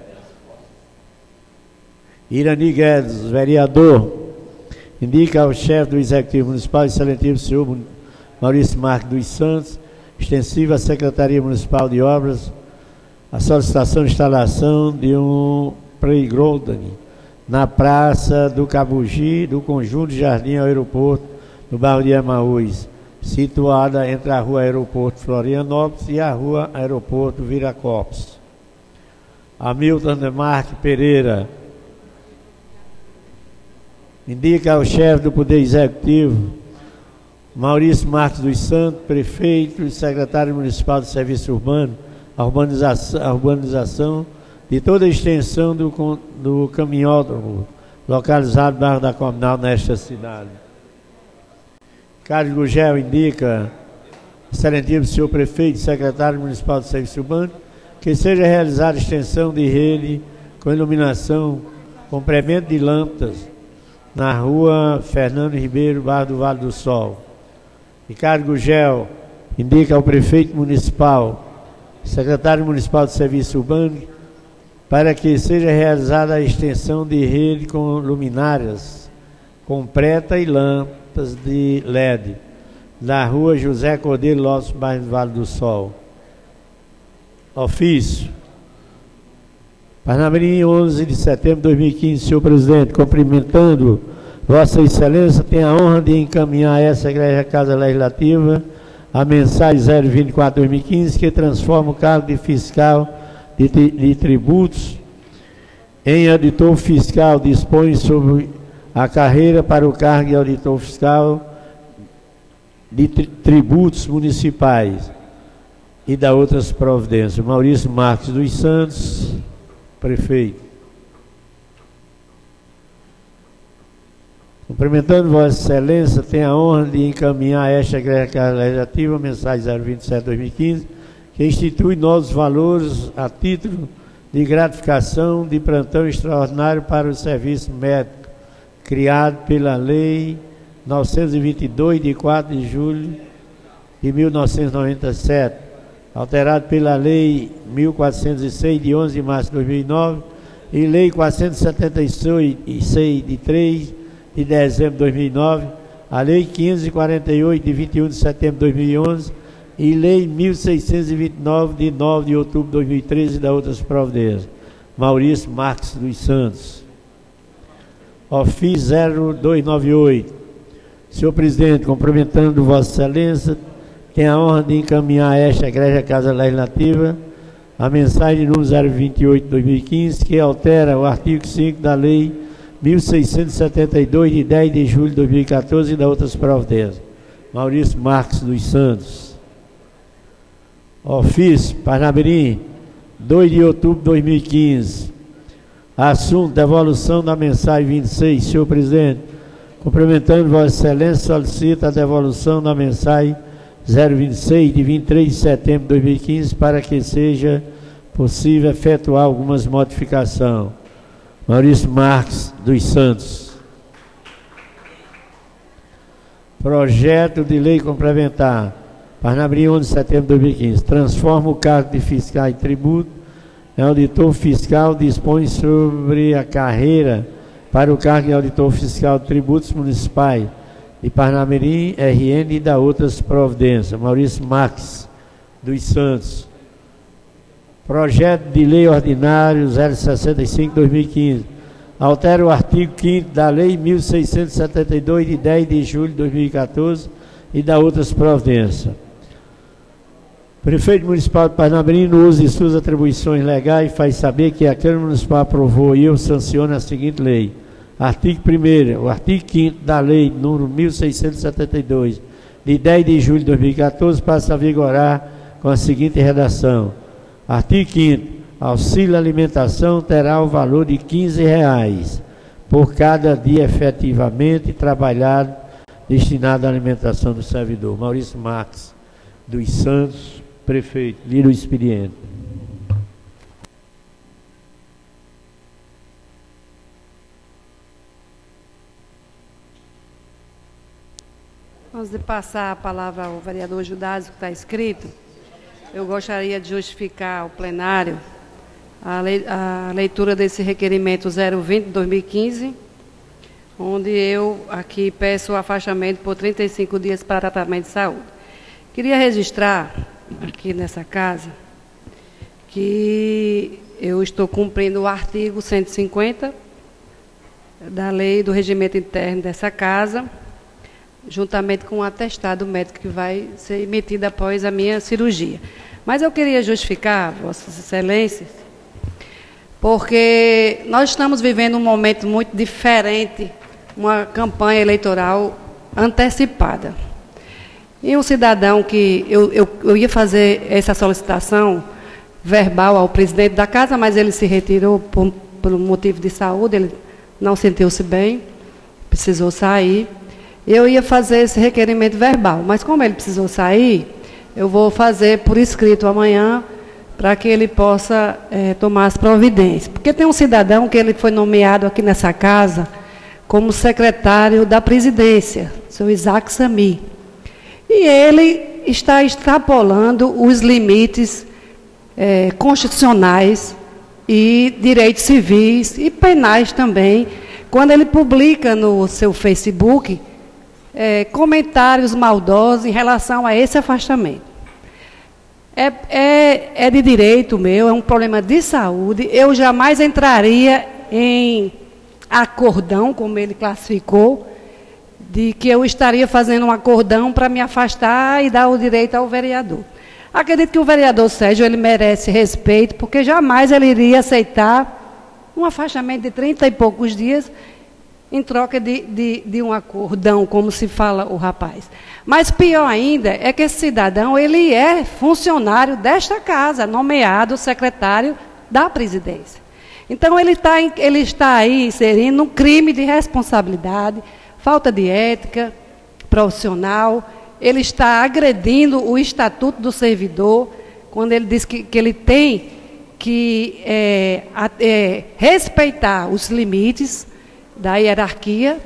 Irani Guedes, vereador, indica ao chefe do Executivo Municipal e Seletivo, senhor Maurício Marques dos Santos, extensiva à Secretaria Municipal de Obras, a solicitação de instalação de um playground na Praça do Cabugi, do Conjunto Jardim ao Aeroporto, no bairro de Emaús, situada entre a Rua Aeroporto Florianópolis e a Rua Aeroporto Viracopos. Hamilton Demarque Pereira indica ao chefe do Poder Executivo Maurício Marques dos Santos, prefeito e secretário municipal de serviço urbano, a urbanização de toda a extensão do caminhódromo localizado no bairro da Comunal nesta cidade. Carlos Gugel indica, excelentíssimo senhor prefeito e secretário municipal de serviço urbano, que seja realizada extensão de rede com iluminação, complemento de lâmpadas na rua Fernando Ribeiro, bairro do Vale do Sol. Ricardo Gugel indica ao prefeito municipal, secretário municipal de serviço urbano, para que seja realizada a extensão de rede com luminárias, com preta e lâmpadas de LED, na rua José Cordeiro Lopes, bairro do Vale do Sol. Ofício. Parnamirim, 11 de setembro de 2015, senhor presidente, cumprimentando Vossa Excelência, tem a honra de encaminhar a essa Igreja Casa Legislativa a mensagem 024/2015, que transforma o cargo de fiscal de tributos em auditor fiscal, dispõe sobre a carreira para o cargo de auditor fiscal de tributos municipais e da outras providências. Maurício Marques dos Santos, prefeito. Cumprimentando Vossa Excelência, tem a honra de encaminhar a esta Igreja Casa Legislativa a mensagem 027/2015, que institui novos valores a título de gratificação de plantão extraordinário para o serviço médico, criado pela Lei 922, de 4 de julho de 1997, alterado pela Lei 1406, de 11 de março de 2009, e Lei 476, de 3 de dezembro de 2009, a Lei 548, de 21 de setembro de 2011, e Lei 1629, de 9 de outubro de 2013, e da outras providências. Maurício Marques dos Santos. Ofício 0298. Senhor presidente, cumprimentando Vossa Excelência, tem a honra de encaminhar a esta Igreja Casa Legislativa a mensagem número 028/2015, que altera o artigo 5 da Lei 1672, de 10 de julho de 2014, e da outras providências. Maurício Marques dos Santos. Ofício, Parnamirim, 2 de outubro de 2015. Assunto, devolução da mensagem 26. Senhor presidente, cumprimentando Vossa Excelência, solicita a devolução da mensagem 026, de 23 de setembro de 2015, para que seja possível efetuar algumas modificações. Maurício Marques dos Santos. Projeto de lei complementar. Parnamirim, 11 de setembro de 2015. Transforma o cargo de fiscal em tributo em auditor fiscal, dispõe sobre a carreira para o cargo de auditor fiscal de tributos municipais de Parnamirim, RN, e da outras providências. Maurício Marques dos Santos. Projeto de lei ordinário 065/2015. Altera o artigo 5º da Lei 1672, de 10 de julho de 2014, e da outras providências. Prefeito Municipal de Parnamirim, no uso de suas atribuições legais, faz saber que a Câmara Municipal aprovou e eu sanciono a seguinte lei. Artigo 1º, o artigo 5º da Lei número 1672, de 10 de julho de 2014, passa a vigorar com a seguinte redação. Artigo 5º, auxílio alimentação terá o valor de R$15 por cada dia efetivamente trabalhado destinado à alimentação do servidor. Maurício Marques dos Santos, prefeito. Lira o expediente. Antes de passar a palavra ao vereador Judásio, que está escrito, eu gostaria de justificar ao plenário a leitura desse requerimento 020/2015, onde eu aqui peço o afastamento por 35 dias para tratamento de saúde. Queria registrar aqui nessa casa que eu estou cumprindo o artigo 150 da lei do regimento interno dessa casa, juntamente com o atestado médico que vai ser emitido após a minha cirurgia. Mas eu queria justificar, Vossas Excelências, porque nós estamos vivendo um momento muito diferente, uma campanha eleitoral antecipada. E um cidadão que eu ia fazer essa solicitação verbal ao presidente da casa, mas ele se retirou por motivo de saúde, ele não sentiu-se bem, precisou sair. Eu ia fazer esse requerimento verbal, mas como ele precisou sair, eu vou fazer por escrito amanhã, para que ele possa tomar as providências. Porque tem um cidadão que ele foi nomeado aqui nessa casa como secretário da presidência, seu Isaac Sami. E ele está extrapolando os limites constitucionais e direitos civis e penais também, quando ele publica no seu Facebook comentários maldosos em relação a esse afastamento. É de direito meu, é um problema de saúde. Eu jamais entraria em acordão, como ele classificou, de que eu estaria fazendo um acordão para me afastar e dar o direito ao vereador. Acredito que o vereador Sérgio, ele merece respeito, porque jamais ele iria aceitar um afastamento de 30 e poucos dias em troca de um acordão, como se fala o rapaz. Mas pior ainda é que esse cidadão, ele é funcionário desta casa, nomeado secretário da presidência. Então, ele está aí inserindo um crime de responsabilidade, falta de ética profissional, ele está agredindo o Estatuto do Servidor, quando ele diz que ele tem que respeitar os limites da hierarquia,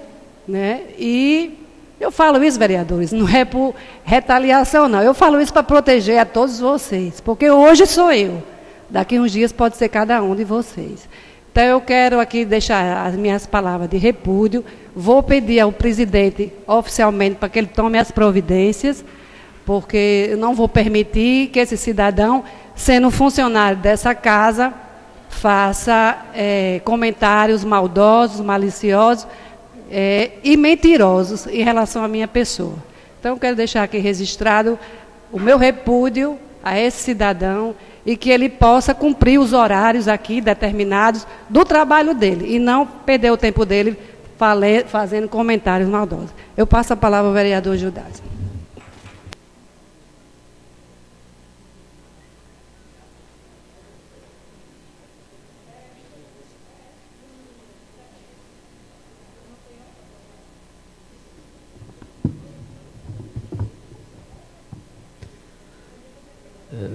né? E eu falo isso, vereadores, não é por retaliação, não. Eu falo isso para proteger a todos vocês, porque hoje sou eu. Daqui uns dias pode ser cada um de vocês. Então, eu quero aqui deixar as minhas palavras de repúdio. Vou pedir ao presidente, oficialmente, para que ele tome as providências, porque eu não vou permitir que esse cidadão, sendo funcionário dessa casa, faça comentários maldosos, maliciosos e mentirosos em relação à minha pessoa. Então, eu quero deixar aqui registrado o meu repúdio a esse cidadão e que ele possa cumprir os horários aqui determinados do trabalho dele e não perder o tempo dele fazendo comentários maldosos. Eu passo a palavra ao vereador Gildásio.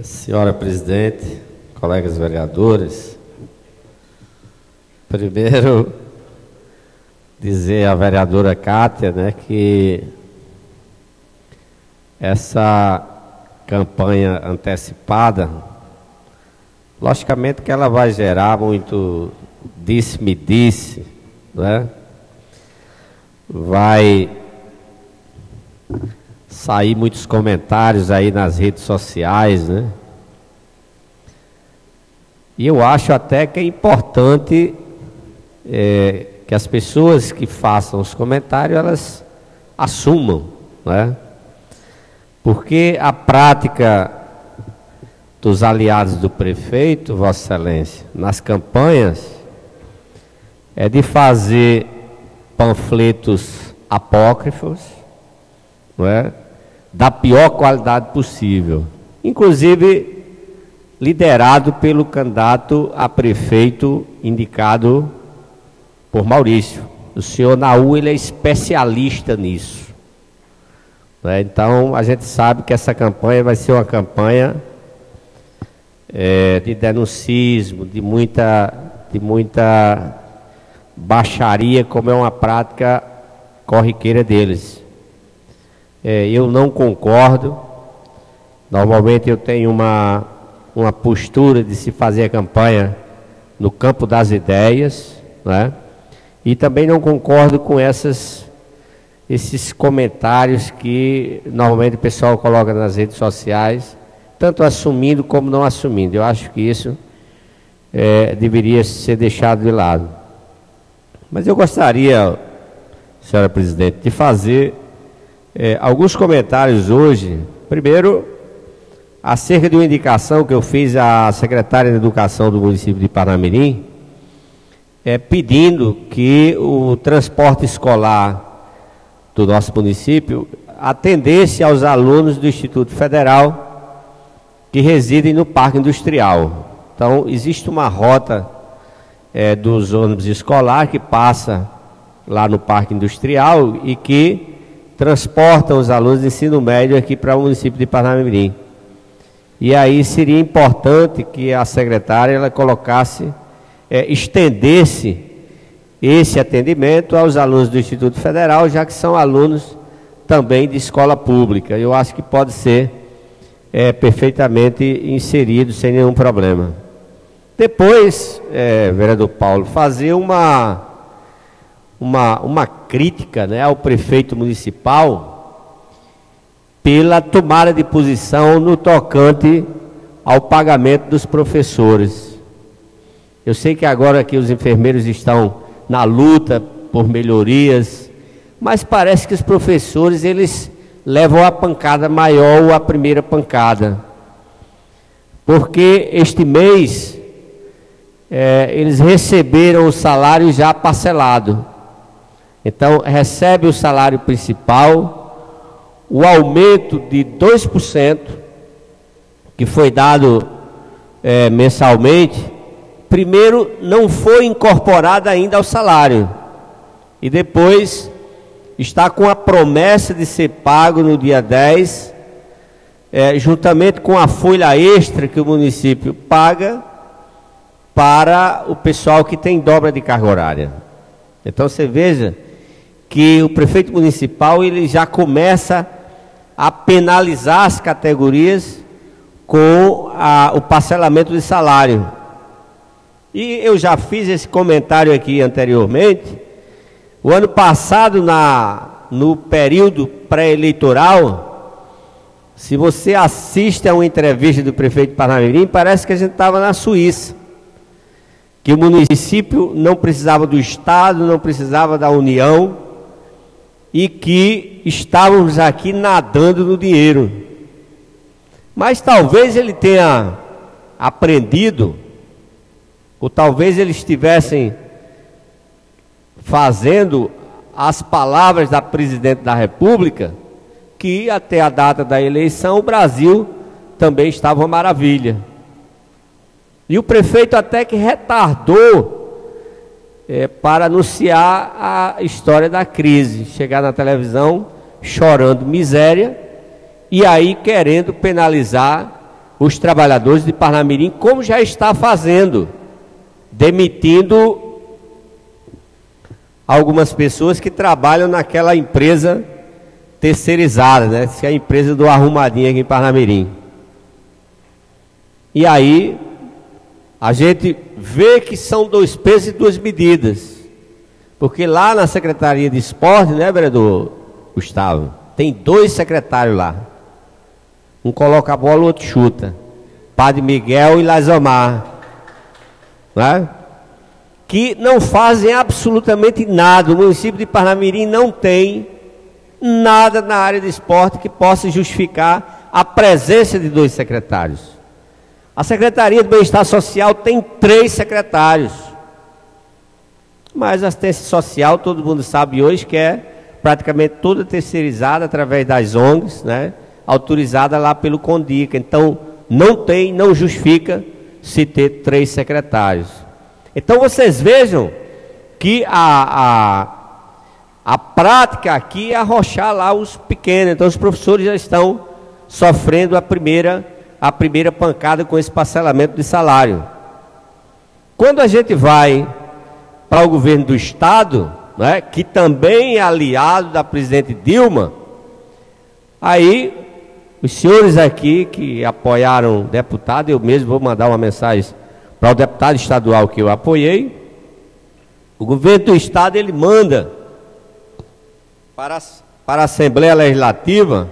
Senhora presidente, colegas vereadores, primeiro dizer à vereadora Cátia, né, que essa campanha antecipada, logicamente que ela vai gerar muito disse-me-disse, né? Vai sair muitos comentários aí nas redes sociais, né? E eu acho até que é importante que as pessoas que façam os comentários, elas assumam, né? Porque a prática dos aliados do prefeito, Vossa Excelência, nas campanhas, é de fazer panfletos apócrifos, não é? Da pior qualidade possível, inclusive liderado pelo candidato a prefeito indicado por Maurício. O senhor Naú, ele é especialista nisso, né? Então a gente sabe que essa campanha vai ser uma campanha de denuncismo, de muita baixaria, como é uma prática corriqueira deles. Eu não concordo. Normalmente eu tenho uma postura de se fazer a campanha no campo das ideias, né? E também não concordo com esses comentários que normalmente o pessoal coloca nas redes sociais, tanto assumindo como não assumindo. Eu acho que isso deveria ser deixado de lado. Mas eu gostaria, senhora presidente, de fazer alguns comentários hoje. Primeiro, acerca de uma indicação que eu fiz à secretária de Educação do município de Parnamirim, pedindo que o transporte escolar do nosso município atendesse aos alunos do Instituto Federal que residem no Parque Industrial. Então, existe uma rota dos ônibus escolar que passa lá no Parque Industrial e que transportam os alunos de ensino médio aqui para o município de Parnamirim. E aí seria importante que a secretária ela colocasse, estendesse esse atendimento aos alunos do Instituto Federal, já que são alunos também de escola pública. Eu acho que pode ser perfeitamente inserido sem nenhum problema. Depois, vereador Paulo, fazer uma crítica, né, ao prefeito municipal pela tomada de posição no tocante ao pagamento dos professores. Eu sei que agora que os enfermeiros estão na luta por melhorias, mas parece que os professores eles levam a pancada maior ou a primeira pancada, porque este mês eles receberam o salário já parcelado. Então, recebe o salário principal, o aumento de 2%, que foi dado mensalmente, primeiro não foi incorporado ainda ao salário, e depois está com a promessa de ser pago no dia 10, juntamente com a folha extra que o município paga para o pessoal que tem dobra de carga horária. Então você veja que o prefeito municipal ele já começa a penalizar as categorias com o parcelamento de salário. E eu já fiz esse comentário aqui anteriormente. O ano passado, no período pré-eleitoral, se você assiste a uma entrevista do prefeito de Parnamirim, parece que a gente estava na Suíça, que o município não precisava do Estado, não precisava da União, e que estávamos aqui nadando no dinheiro. Mas talvez ele tenha aprendido, ou talvez eles estivessem fazendo as palavras da presidente da República, que até a data da eleição o Brasil também estava uma maravilha. E o prefeito até que retardou para anunciar a história da crise, chegar na televisão chorando miséria e aí querendo penalizar os trabalhadores de Parnamirim, como já está fazendo, demitindo algumas pessoas que trabalham naquela empresa terceirizada, né? Que é a empresa do Arrumadinho aqui em Parnamirim. E aí a gente vê que são dois pesos e duas medidas, porque lá na Secretaria de Esporte, né, vereador Gustavo, tem dois secretários lá, um coloca a bola, o outro chuta, Padre Miguel e Lazomar, né? Que não fazem absolutamente nada. O município de Parnamirim não tem nada na área de esporte que possa justificar a presença de dois secretários. A Secretaria do Bem-Estar Social tem 3 secretários, mas a assistência social, todo mundo sabe hoje que é praticamente toda terceirizada através das ONGs, né? Autorizada lá pelo CONDICA. Então não justifica se ter 3 secretários. Então vocês vejam que a prática aqui é arrochar lá os pequenos. Então os professores já estão sofrendo a primeira pancada com esse parcelamento de salário. Quando a gente vai para o governo do Estado, né, que também é aliado da presidente Dilma, aí os senhores aqui que apoiaram o deputado, eu mesmo vou mandar uma mensagem para o deputado estadual que eu apoiei. O governo do Estado ele manda para a Assembleia Legislativa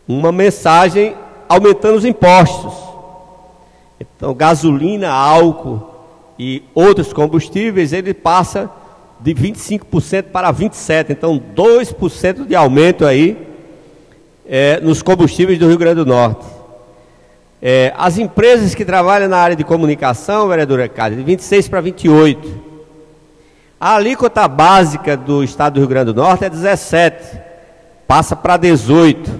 uma mensagem aumentando os impostos. Então, gasolina, álcool e outros combustíveis, ele passa de 25% para 27%. Então, 2% de aumento aí nos combustíveis do Rio Grande do Norte. As empresas que trabalham na área de comunicação, vereadora Cádia, de 26% para 28%. A alíquota básica do Estado do Rio Grande do Norte é 17%. passa para 18,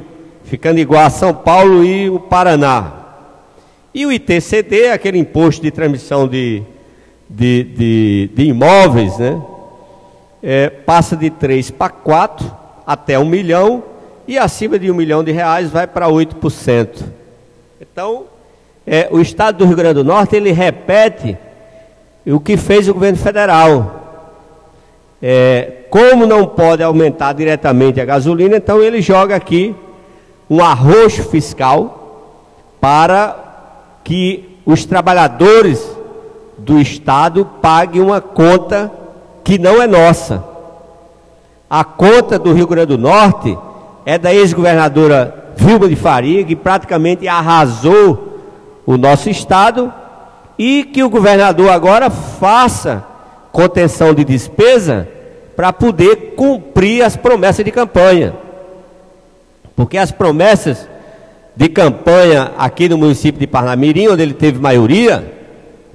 ficando igual a São Paulo e o Paraná. E o ITCD, aquele imposto de transmissão de imóveis, né? Passa de 3 para 4, até 1 milhão, e acima de R$1 milhão vai para 8%. Então, o Estado do Rio Grande do Norte, ele repete o que fez o governo federal. Como não pode aumentar diretamente a gasolina, então ele joga aqui um arroxo fiscal para que os trabalhadores do Estado paguem uma conta que não é nossa. A conta do Rio Grande do Norte é da ex-governadora Vilma de Faria, que praticamente arrasou o nosso Estado, e que o governador agora faça contenção de despesa para poder cumprir as promessas de campanha. Porque as promessas de campanha aqui no município de Parnamirim, onde ele teve maioria,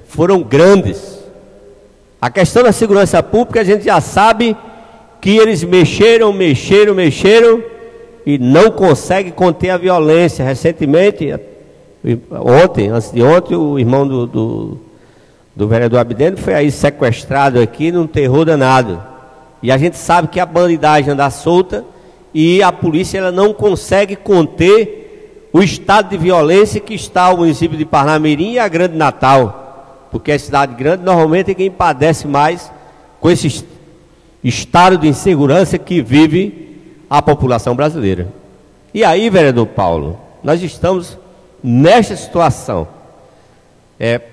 foram grandes. A questão da segurança pública, a gente já sabe que eles mexeram e não conseguem conter a violência. Recentemente, antes de ontem, o irmão do vereador Abdeno foi aí sequestrado aqui num terror danado. E a gente sabe que a bandidagem anda solta e a polícia ela não consegue conter o estado de violência que está o município de Parnamirim e a Grande Natal. Porque a cidade grande normalmente é quem padece mais com esse estado de insegurança que vive a população brasileira. E aí, vereador Paulo, nós estamos nesta situação.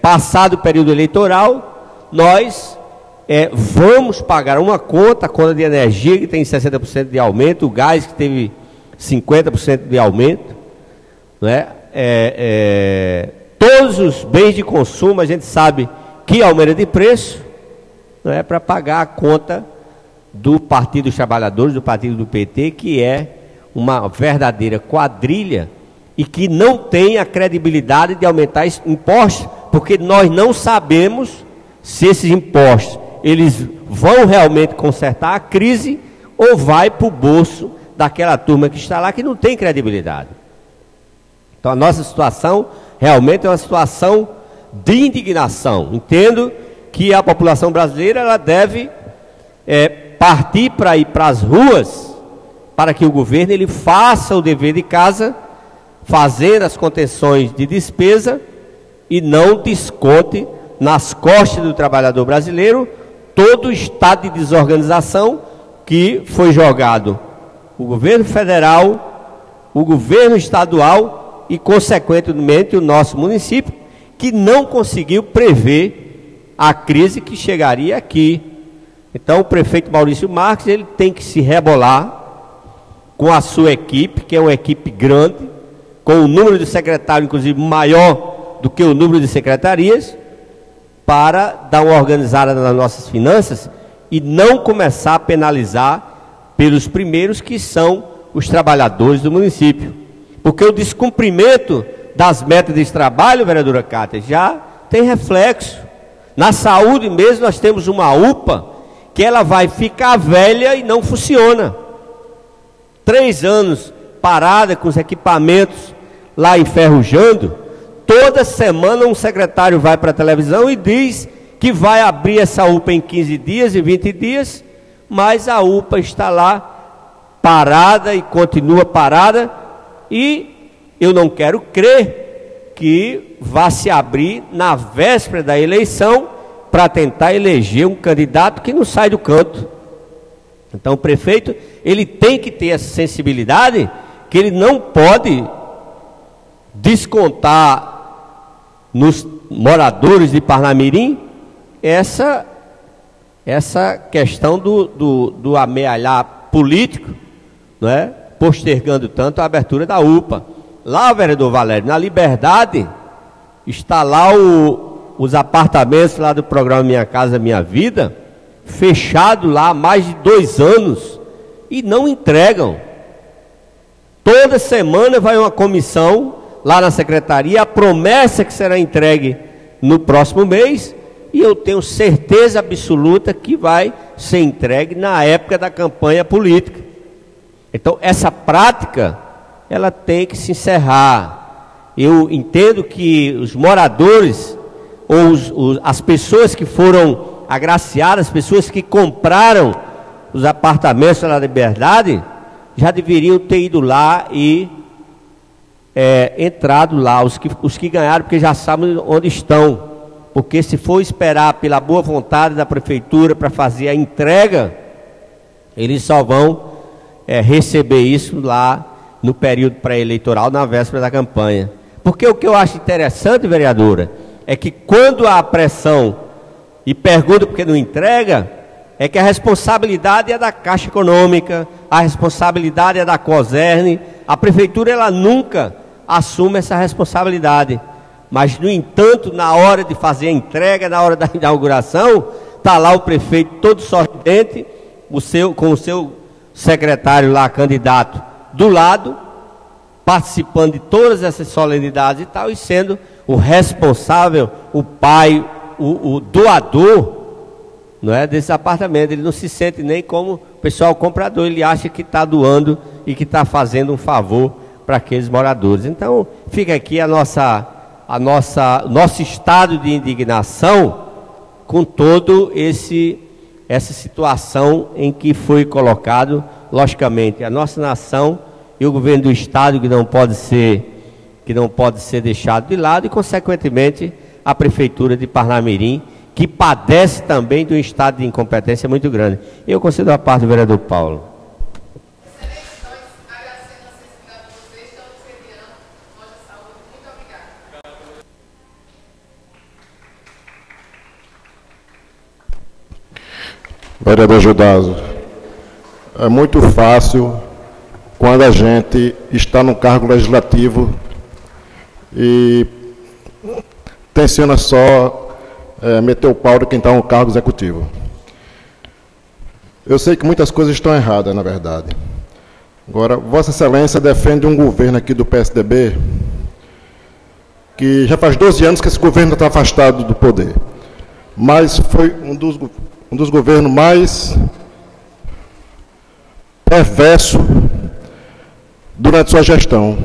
Passado o período eleitoral, nós vamos pagar uma conta, a conta de energia que tem 60% de aumento, o gás que teve 50% de aumento, né? Todos os bens de consumo a gente sabe que aumenta de preço, né, para pagar a conta do Partido dos Trabalhadores, do Partido do PT, que é uma verdadeira quadrilha e que não tem a credibilidade de aumentar impostos, porque nós não sabemos se esses impostos eles vão realmente consertar a crise ou vai para o bolso daquela turma que está lá que não tem credibilidade. Então a nossa situação realmente é uma situação de indignação. Entendo que a população brasileira ela deve partir para ir para as ruas para que o governo ele faça o dever de casa, fazendo as contenções de despesa e não desconte nas costas do trabalhador brasileiro todo o estado de desorganização que foi jogado o governo federal, o governo estadual e, consequentemente, o nosso município, que não conseguiu prever a crise que chegaria aqui. Então, o prefeito Maurício Marques, ele tem que se rebolar com a sua equipe, que é uma equipe grande, com o número de secretários, inclusive, maior do que o número de secretarias, para dar uma organizada nas nossas finanças e não começar a penalizar pelos primeiros, que são os trabalhadores do município. Porque o descumprimento das metas de trabalho, vereadora Cátia, já tem reflexo. Na saúde mesmo, nós temos uma UPA que ela vai ficar velha e não funciona. 3 anos parada com os equipamentos lá enferrujando. Toda semana um secretário vai para a televisão e diz que vai abrir essa UPA em 15 dias e 20 dias, mas a UPA está lá parada e continua parada, e eu não quero crer que vá se abrir na véspera da eleição para tentar eleger um candidato que não sai do canto. Então o prefeito, ele tem que ter essa sensibilidade, que ele não pode descontar nos moradores de Parnamirim essa questão do amealhar político, não é? Postergando tanto a abertura da UPA. Lá, vereador Valério, na Liberdade, está lá os apartamentos lá do programa Minha Casa Minha Vida, fechado lá há mais de 2 anos, e não entregam. Toda semana vai uma comissão lá na secretaria, a promessa que será entregue no próximo mês, e eu tenho certeza absoluta que vai ser entregue na época da campanha política. Então, essa prática, ela tem que se encerrar. Eu entendo que os moradores, ou as pessoas que foram agraciadas, as pessoas que compraram os apartamentos da Liberdade, já deveriam ter ido lá e entrado lá, os que ganharam, porque já sabem onde estão. Porque se for esperar pela boa vontade da prefeitura para fazer a entrega, eles só vão receber isso lá no período pré-eleitoral, na véspera da campanha. Porque o que eu acho interessante, vereadora, é que quando há pressão e pergunta porque não entrega, é que a responsabilidade é da Caixa Econômica, a responsabilidade é da COSERN. A prefeitura, ela nunca assume essa responsabilidade. Mas, no entanto, na hora de fazer a entrega, na hora da inauguração, está lá o prefeito todo sorridente, com o seu secretário lá, candidato, do lado, participando de todas essas solenidades e tal, e sendo o responsável, o pai, o doador, não é, desse apartamento. Ele não se sente nem como o pessoal comprador, ele acha que está doando e que está fazendo um favor para aqueles moradores. Então, fica aqui nosso estado de indignação com todo essa situação em que foi colocado, logicamente, a nossa nação e o governo do estado, que não pode ser deixado de lado, e consequentemente a prefeitura de Parnamirim, que padece também de um estado de incompetência muito grande. Eu concedo a parte do vereador Paulo. Vereador Judaso, é muito fácil quando a gente está no cargo legislativo e tenciona só meter o pau de quem está no cargo executivo. Eu sei que muitas coisas estão erradas, na verdade. Agora, Vossa Excelência defende um governo aqui do PSDB que já faz 12 anos que esse governo está afastado do poder, mas foi um dos governos mais perversos durante sua gestão.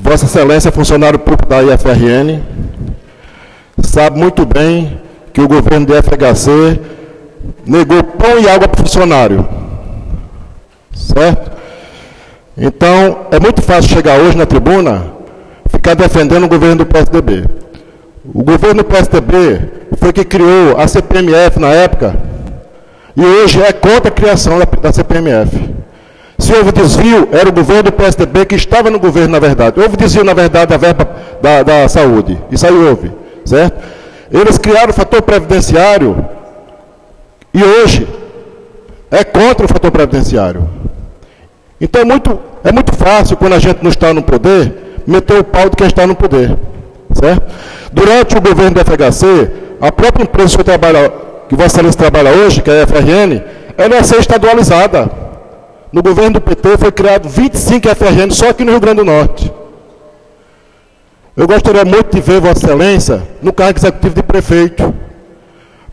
Vossa Excelência é funcionário público da IFRN, sabe muito bem que o governo do FHC negou pão e água para o funcionário, certo? Então, é muito fácil chegar hoje na tribuna, ficar defendendo o governo do PSDB. O governo do PSDB foi que criou a CPMF na época, e hoje é contra a criação da CPMF. Se houve desvio, era o governo do PSDB que estava no governo, na verdade. Houve desvio, na verdade, da verba da saúde. Isso aí houve, certo? Eles criaram o fator previdenciário e hoje é contra o fator previdenciário. Então é muito fácil, quando a gente não está no poder, meter o pau de quem está no poder, certo? Durante o governo do FHC, a própria empresa que Vossa Excelência trabalha hoje, que é a FRN, ela ia ser estadualizada. No governo do PT foi criado 25 FRN só aqui no Rio Grande do Norte. Eu gostaria muito de ver Vossa Excelência no cargo executivo de prefeito,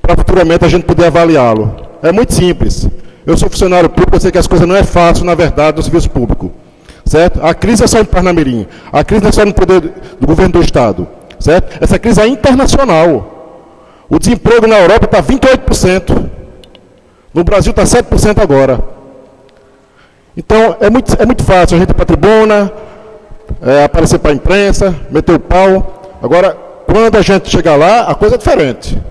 para futuramente a gente poder avaliá-lo. É muito simples. Eu sou funcionário público, eu sei que as coisas não é fácil, na verdade, no serviço público, certo? A crise é só em Parnamirim, a crise não é só no poder do governo do Estado, certo? Essa crise é internacional. O desemprego na Europa está 28%. No Brasil está 7% agora. Então, é muito fácil a gente ir para a tribuna, aparecer para a imprensa, meter o pau. Agora, quando a gente chegar lá, a coisa é diferente.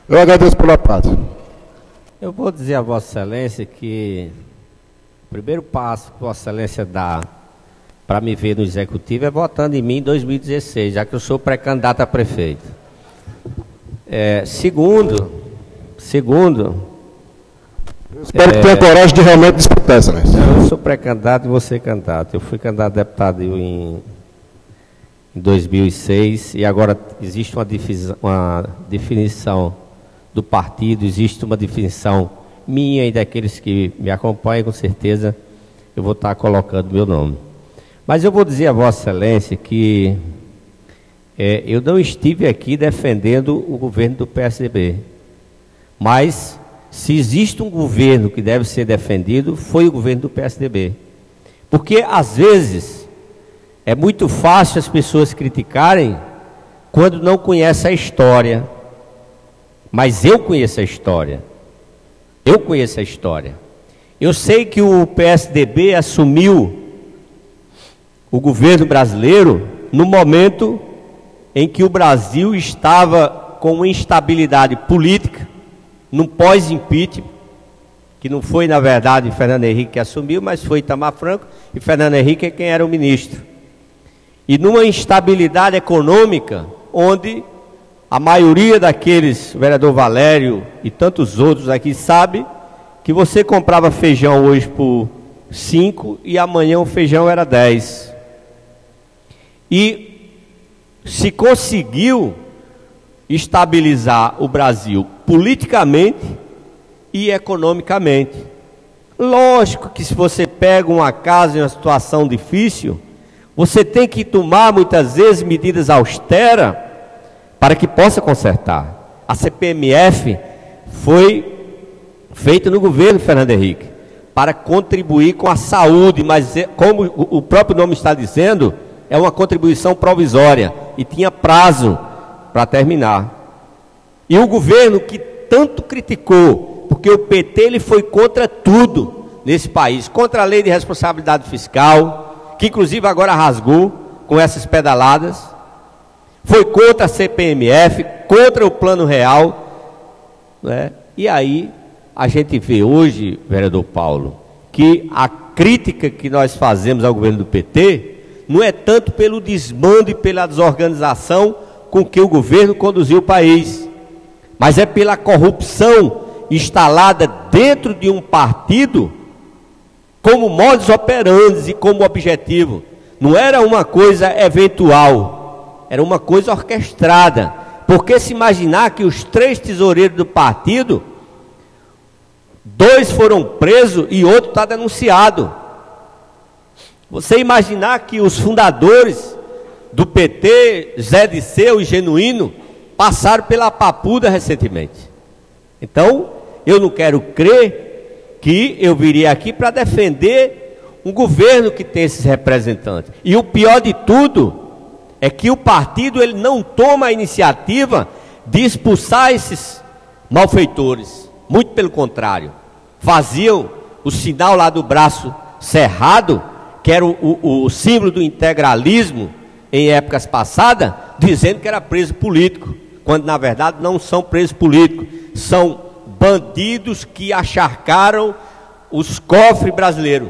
Eu agradeço pela parte. Eu vou dizer a Vossa Excelência que o primeiro passo que Vossa Excelência dá para me ver no Executivo é votando em mim em 2016, já que eu sou pré-candidato a prefeito. Segundo, espero que tenha coragem de realmente disputar, Excelência. Eu sou pré-candidato e você candidato. Eu fui candidato a deputado em 2006 e agora existe uma definição do partido, existe uma definição minha e daqueles que me acompanham, com certeza eu vou estar colocando meu nome. Mas eu vou dizer a Vossa Excelência que eu não estive aqui defendendo o governo do PSDB, mas se existe um governo que deve ser defendido, foi o governo do PSDB. Porque, às vezes, é muito fácil as pessoas criticarem quando não conhecem a história. Mas eu conheço a história. Eu conheço a história. Eu sei que o PSDB assumiu o governo brasileiro no momento em que o Brasil estava com uma instabilidade política, num pós-impeachment, que não foi, na verdade, Fernando Henrique que assumiu, mas foi Itamar Franco, e Fernando Henrique é quem era o ministro. E numa instabilidade econômica, onde a maioria daqueles, o vereador Valério e tantos outros aqui, sabe que você comprava feijão hoje por 5 e amanhã o feijão era 10. E se conseguiu estabilizar o Brasil politicamente e economicamente. Lógico que se você pega uma casa em uma situação difícil, você tem que tomar muitas vezes medidas austeras para que possa consertar. A CPMF foi feita no governo Fernando Henrique para contribuir com a saúde, mas como o próprio nome está dizendo, é uma contribuição provisória e tinha prazo para terminar. E o governo que tanto criticou, porque o PT ele foi contra tudo nesse país, contra a lei de responsabilidade fiscal, que inclusive agora rasgou com essas pedaladas, foi contra a CPMF, contra o Plano Real, né? E aí a gente vê hoje, vereador Paulo, que a crítica que nós fazemos ao governo do PT não é tanto pelo desmando e pela desorganização com que o governo conduziu o país, mas é pela corrupção instalada dentro de um partido como modus operandi e como objetivo. Não era uma coisa eventual, era uma coisa orquestrada. Porque se imaginar que os 3 tesoureiros do partido, 2 foram presos e outro está denunciado. Você imaginar que os fundadores do PT, Zé Disseu e Genuíno, passaram pela papuda recentemente. Então, eu não quero crer que eu viria aqui para defender um governo que tem esses representantes. E o pior de tudo é que o partido ele não toma a iniciativa de expulsar esses malfeitores. Muito pelo contrário. Faziam o sinal lá do braço cerrado, que era o símbolo do integralismo em épocas passadas, dizendo que era preso político, quando na verdade não são presos políticos, são bandidos que acharcaram os cofres brasileiros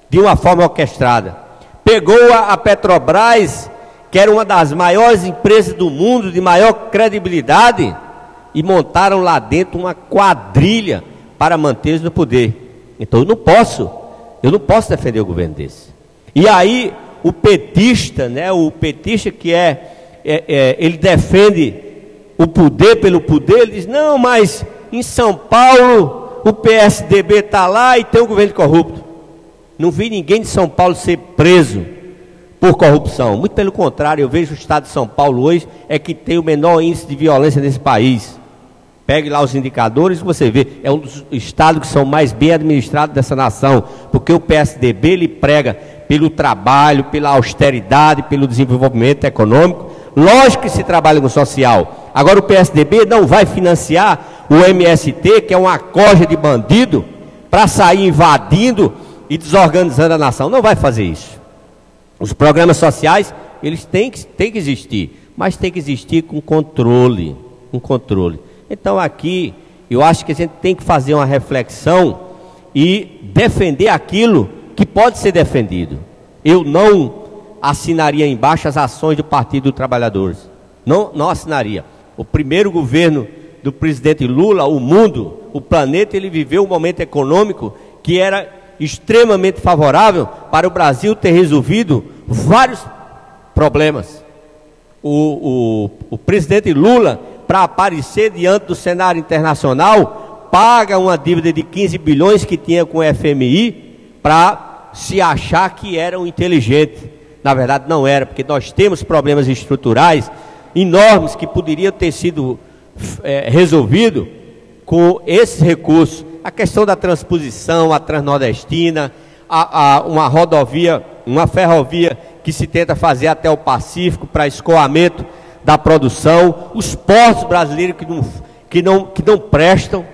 de uma forma orquestrada. Pegou a Petrobras, que era uma das maiores empresas do mundo, de maior credibilidade, e montaram lá dentro uma quadrilha para mantê-los no poder. Então eu não posso defender o governo desse. E aí o petista, né, o petista que ele defende o poder pelo poder, ele diz, não, mas em São Paulo o PSDB está lá e tem um governo corrupto. Não vi ninguém de São Paulo ser preso por corrupção. Muito pelo contrário, eu vejo o estado de São Paulo hoje é que tem o menor índice de violência nesse país. Pegue lá os indicadores e você vê, é um dos estados que são mais bem administrados dessa nação, porque o PSDB ele prega pelo trabalho, pela austeridade, pelo desenvolvimento econômico. Lógico que se trabalha com social. Agora o PSDB não vai financiar o MST, que é uma corja de bandido, para sair invadindo e desorganizando a nação. Não vai fazer isso. Os programas sociais, eles têm que existir, mas tem que existir com controle, Então aqui, eu acho que a gente tem que fazer uma reflexão e defender aquilo que pode ser defendido. Eu não assinaria embaixo as ações do Partido dos Trabalhadores. Não assinaria. O primeiro governo do presidente Lula, o mundo, o planeta, ele viveu um momento econômico que era extremamente favorável para o Brasil ter resolvido vários problemas. O presidente Lula, para aparecer diante do cenário internacional, paga uma dívida de 15 bilhões que tinha com o FMI para se achar que era um inteligente. Na verdade não era, porque nós temos problemas estruturais enormes que poderiam ter sido resolvidos com esses recursos, a questão da transposição, a Transnordestina, uma rodovia, uma ferrovia que se tenta fazer até o Pacífico para escoamento da produção, os portos brasileiros que não prestam.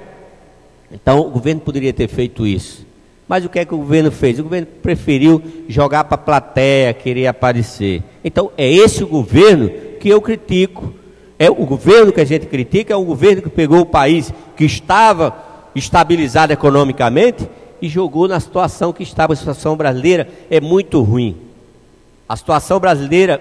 Então o governo poderia ter feito isso. Mas o que é que o governo fez? O governo preferiu jogar para a plateia, querer aparecer. Então é esse o governo que eu critico. É o governo que a gente critica, é o governo que pegou o país que estava estabilizado economicamente e jogou na situação que estava. A situação brasileira é muito ruim. A situação brasileira,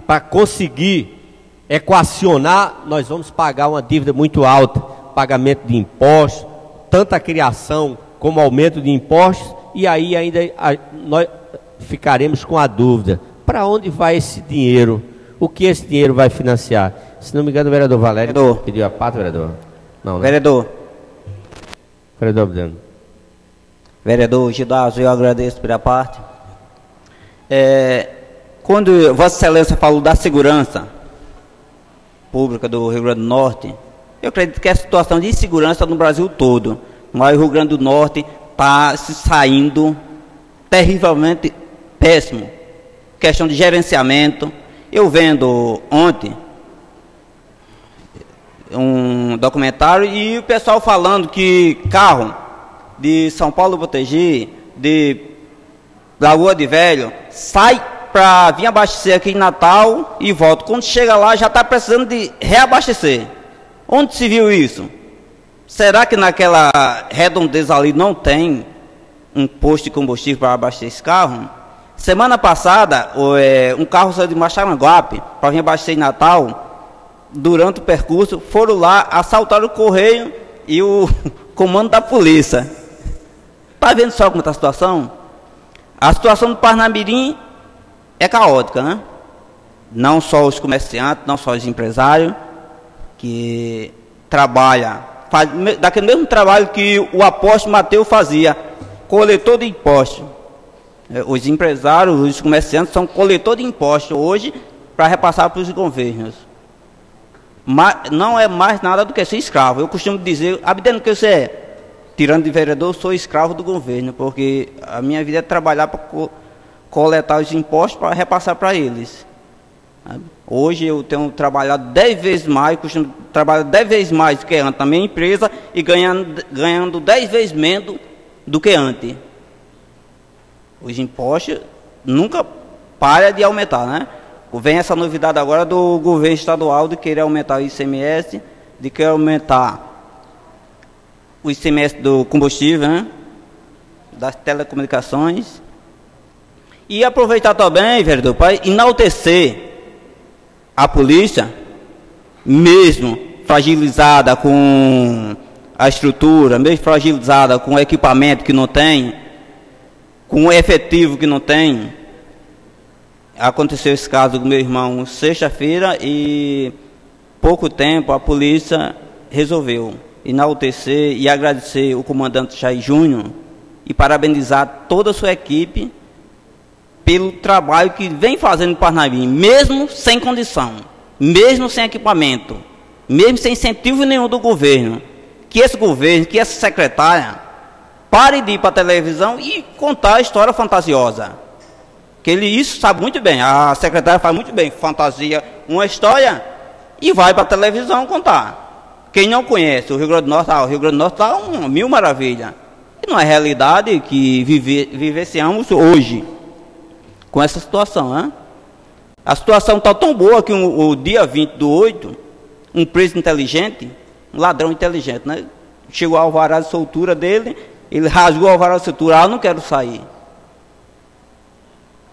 para conseguir equacionar, nós vamos pagar uma dívida muito alta, pagamento de impostos, tanto a criação como aumento de impostos, e aí ainda nós ficaremos com a dúvida, para onde vai esse dinheiro? O que esse dinheiro vai financiar? Se não me engano, o vereador Valério pediu a parte, vereador? Não, né? Vereador. Vereador Abdano. Vereador Gildardo, eu agradeço pela parte. Quando Vossa Excelência falou da segurança pública do Rio Grande do Norte, eu acredito que é a situação de insegurança no Brasil todo. Mas o Rio Grande do Norte está se saindo terrivelmente péssimo. Questão de gerenciamento. Eu vendo ontem um documentário e o pessoal falando que carro de São Paulo Botegi, de Lagoa de Velho, sai para vir abastecer aqui em Natal e volta. Quando chega lá já está precisando de reabastecer. Onde se viu isso? Será que naquela redondeza ali não tem um posto de combustível para abastecer esse carro? Semana passada, um carro saiu de Macharanguape para vir abastecer em Natal. Durante o percurso, foram lá, assaltaram o correio e o comando da polícia. Está vendo só como está a situação? A situação do Parnamirim é caótica, né? Não só os comerciantes, não só os empresários que trabalham, faz daquele mesmo trabalho que o apóstolo Mateus fazia, coletor de impostos. Os empresários, os comerciantes são coletor de impostos hoje para repassar para os governos. Mas não é mais nada do que ser escravo. Eu costumo dizer, Abdeno, que você é? Tirando de vereador, sou escravo do governo, porque a minha vida é trabalhar para coletar os impostos para repassar para eles. Hoje eu tenho trabalhado 10 vezes mais, costumo trabalhar 10 vezes mais do que antes na minha empresa e ganhando 10 vezes menos do que antes. Os impostos nunca param de aumentar, né? Vem essa novidade agora do governo estadual de querer aumentar o ICMS, de querer aumentar o ICMS do combustível, né? Das telecomunicações. E aproveitar também, vereador, para enaltecer a polícia, mesmo fragilizada com a estrutura, mesmo fragilizada com o equipamento que não tem, com o efetivo que não tem. Aconteceu esse caso do meu irmão sexta-feira e pouco tempo a polícia resolveu enaltecer e agradecer o comandante Jair Júnior e parabenizar toda a sua equipe pelo trabalho que vem fazendo em Parnamirim, mesmo sem condição, mesmo sem equipamento, mesmo sem incentivo nenhum do governo. Que esse governo, que essa secretária pare de ir para a televisão e contar a história fantasiosa. Que ele isso sabe muito bem, a secretária faz muito bem, fantasia uma história e vai para a televisão contar. Quem não conhece o Rio Grande do Norte, o Rio Grande do Norte está uma mil maravilha. E não é realidade que vivenciamos hoje com essa situação, né? A situação está tão boa que o dia 20/8, um preso inteligente, um ladrão inteligente, né? Chegou ao alvará de soltura dele, ele rasgou o alvará de soltura, não quero sair.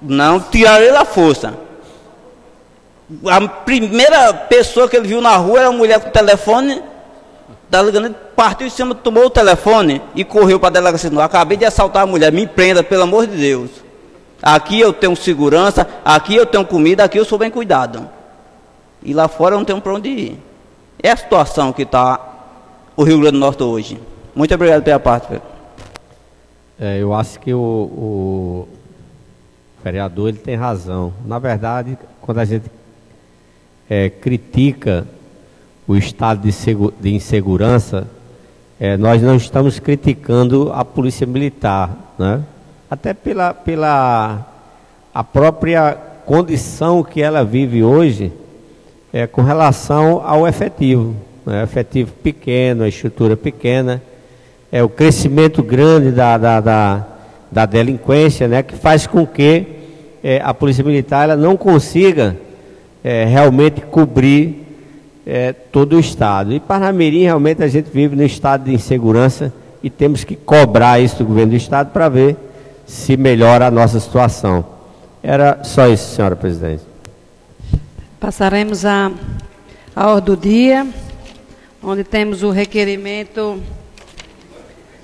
Não, tiraram ele à força. A primeira pessoa que ele viu na rua era uma mulher com o telefone, tá ligando, partiu em cima, tomou o telefone e correu para a delegacia. Acabei de assaltar a mulher, me prenda, pelo amor de Deus. Aqui eu tenho segurança, aqui eu tenho comida, aqui eu sou bem cuidado. E lá fora eu não tenho para onde ir. É a situação que está o Rio Grande do Norte hoje. Muito obrigado pela parte. Eu acho que o vereador ele tem razão. Na verdade, quando a gente critica o estado de insegurança, nós não estamos criticando a Polícia Militar, né? Até pela a própria condição que ela vive hoje com relação ao efetivo, né? Efetivo pequeno, a estrutura pequena, o crescimento grande da delinquência, né? Que faz com que a Polícia Militar ela não consiga realmente cobrir todo o Estado. E Parnamirim, realmente, a gente vive no estado de insegurança e temos que cobrar isso do governo do Estado para ver se melhora a nossa situação. Era só isso, senhora presidente. Passaremos à ordem do dia, onde temos o requerimento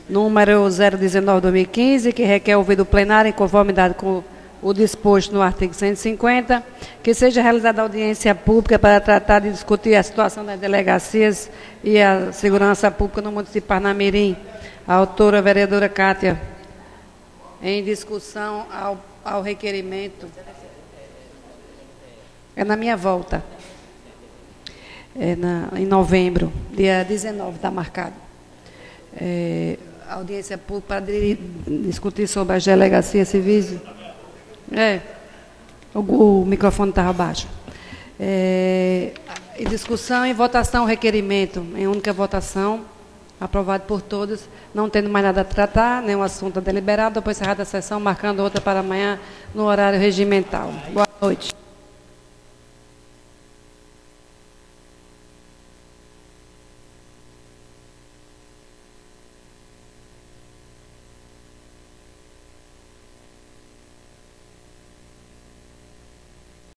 número 019/2015, que requer ouvir do plenário, em conformidade com o disposto no artigo 150, que seja realizada audiência pública para tratar de discutir a situação das delegacias e a segurança pública no município de Parnamirim. A autora, a vereadora Cátia, em discussão ao requerimento. É na minha volta. Em novembro, dia 19, está marcado. Audiência pública para discutir sobre as delegacias civis. O microfone estava baixo. Em discussão e votação, requerimento, em única votação, aprovado por todos, não tendo mais nada a tratar, nenhum assunto deliberado, depois encerrada a sessão, marcando outra para amanhã, no horário regimental. Boa noite.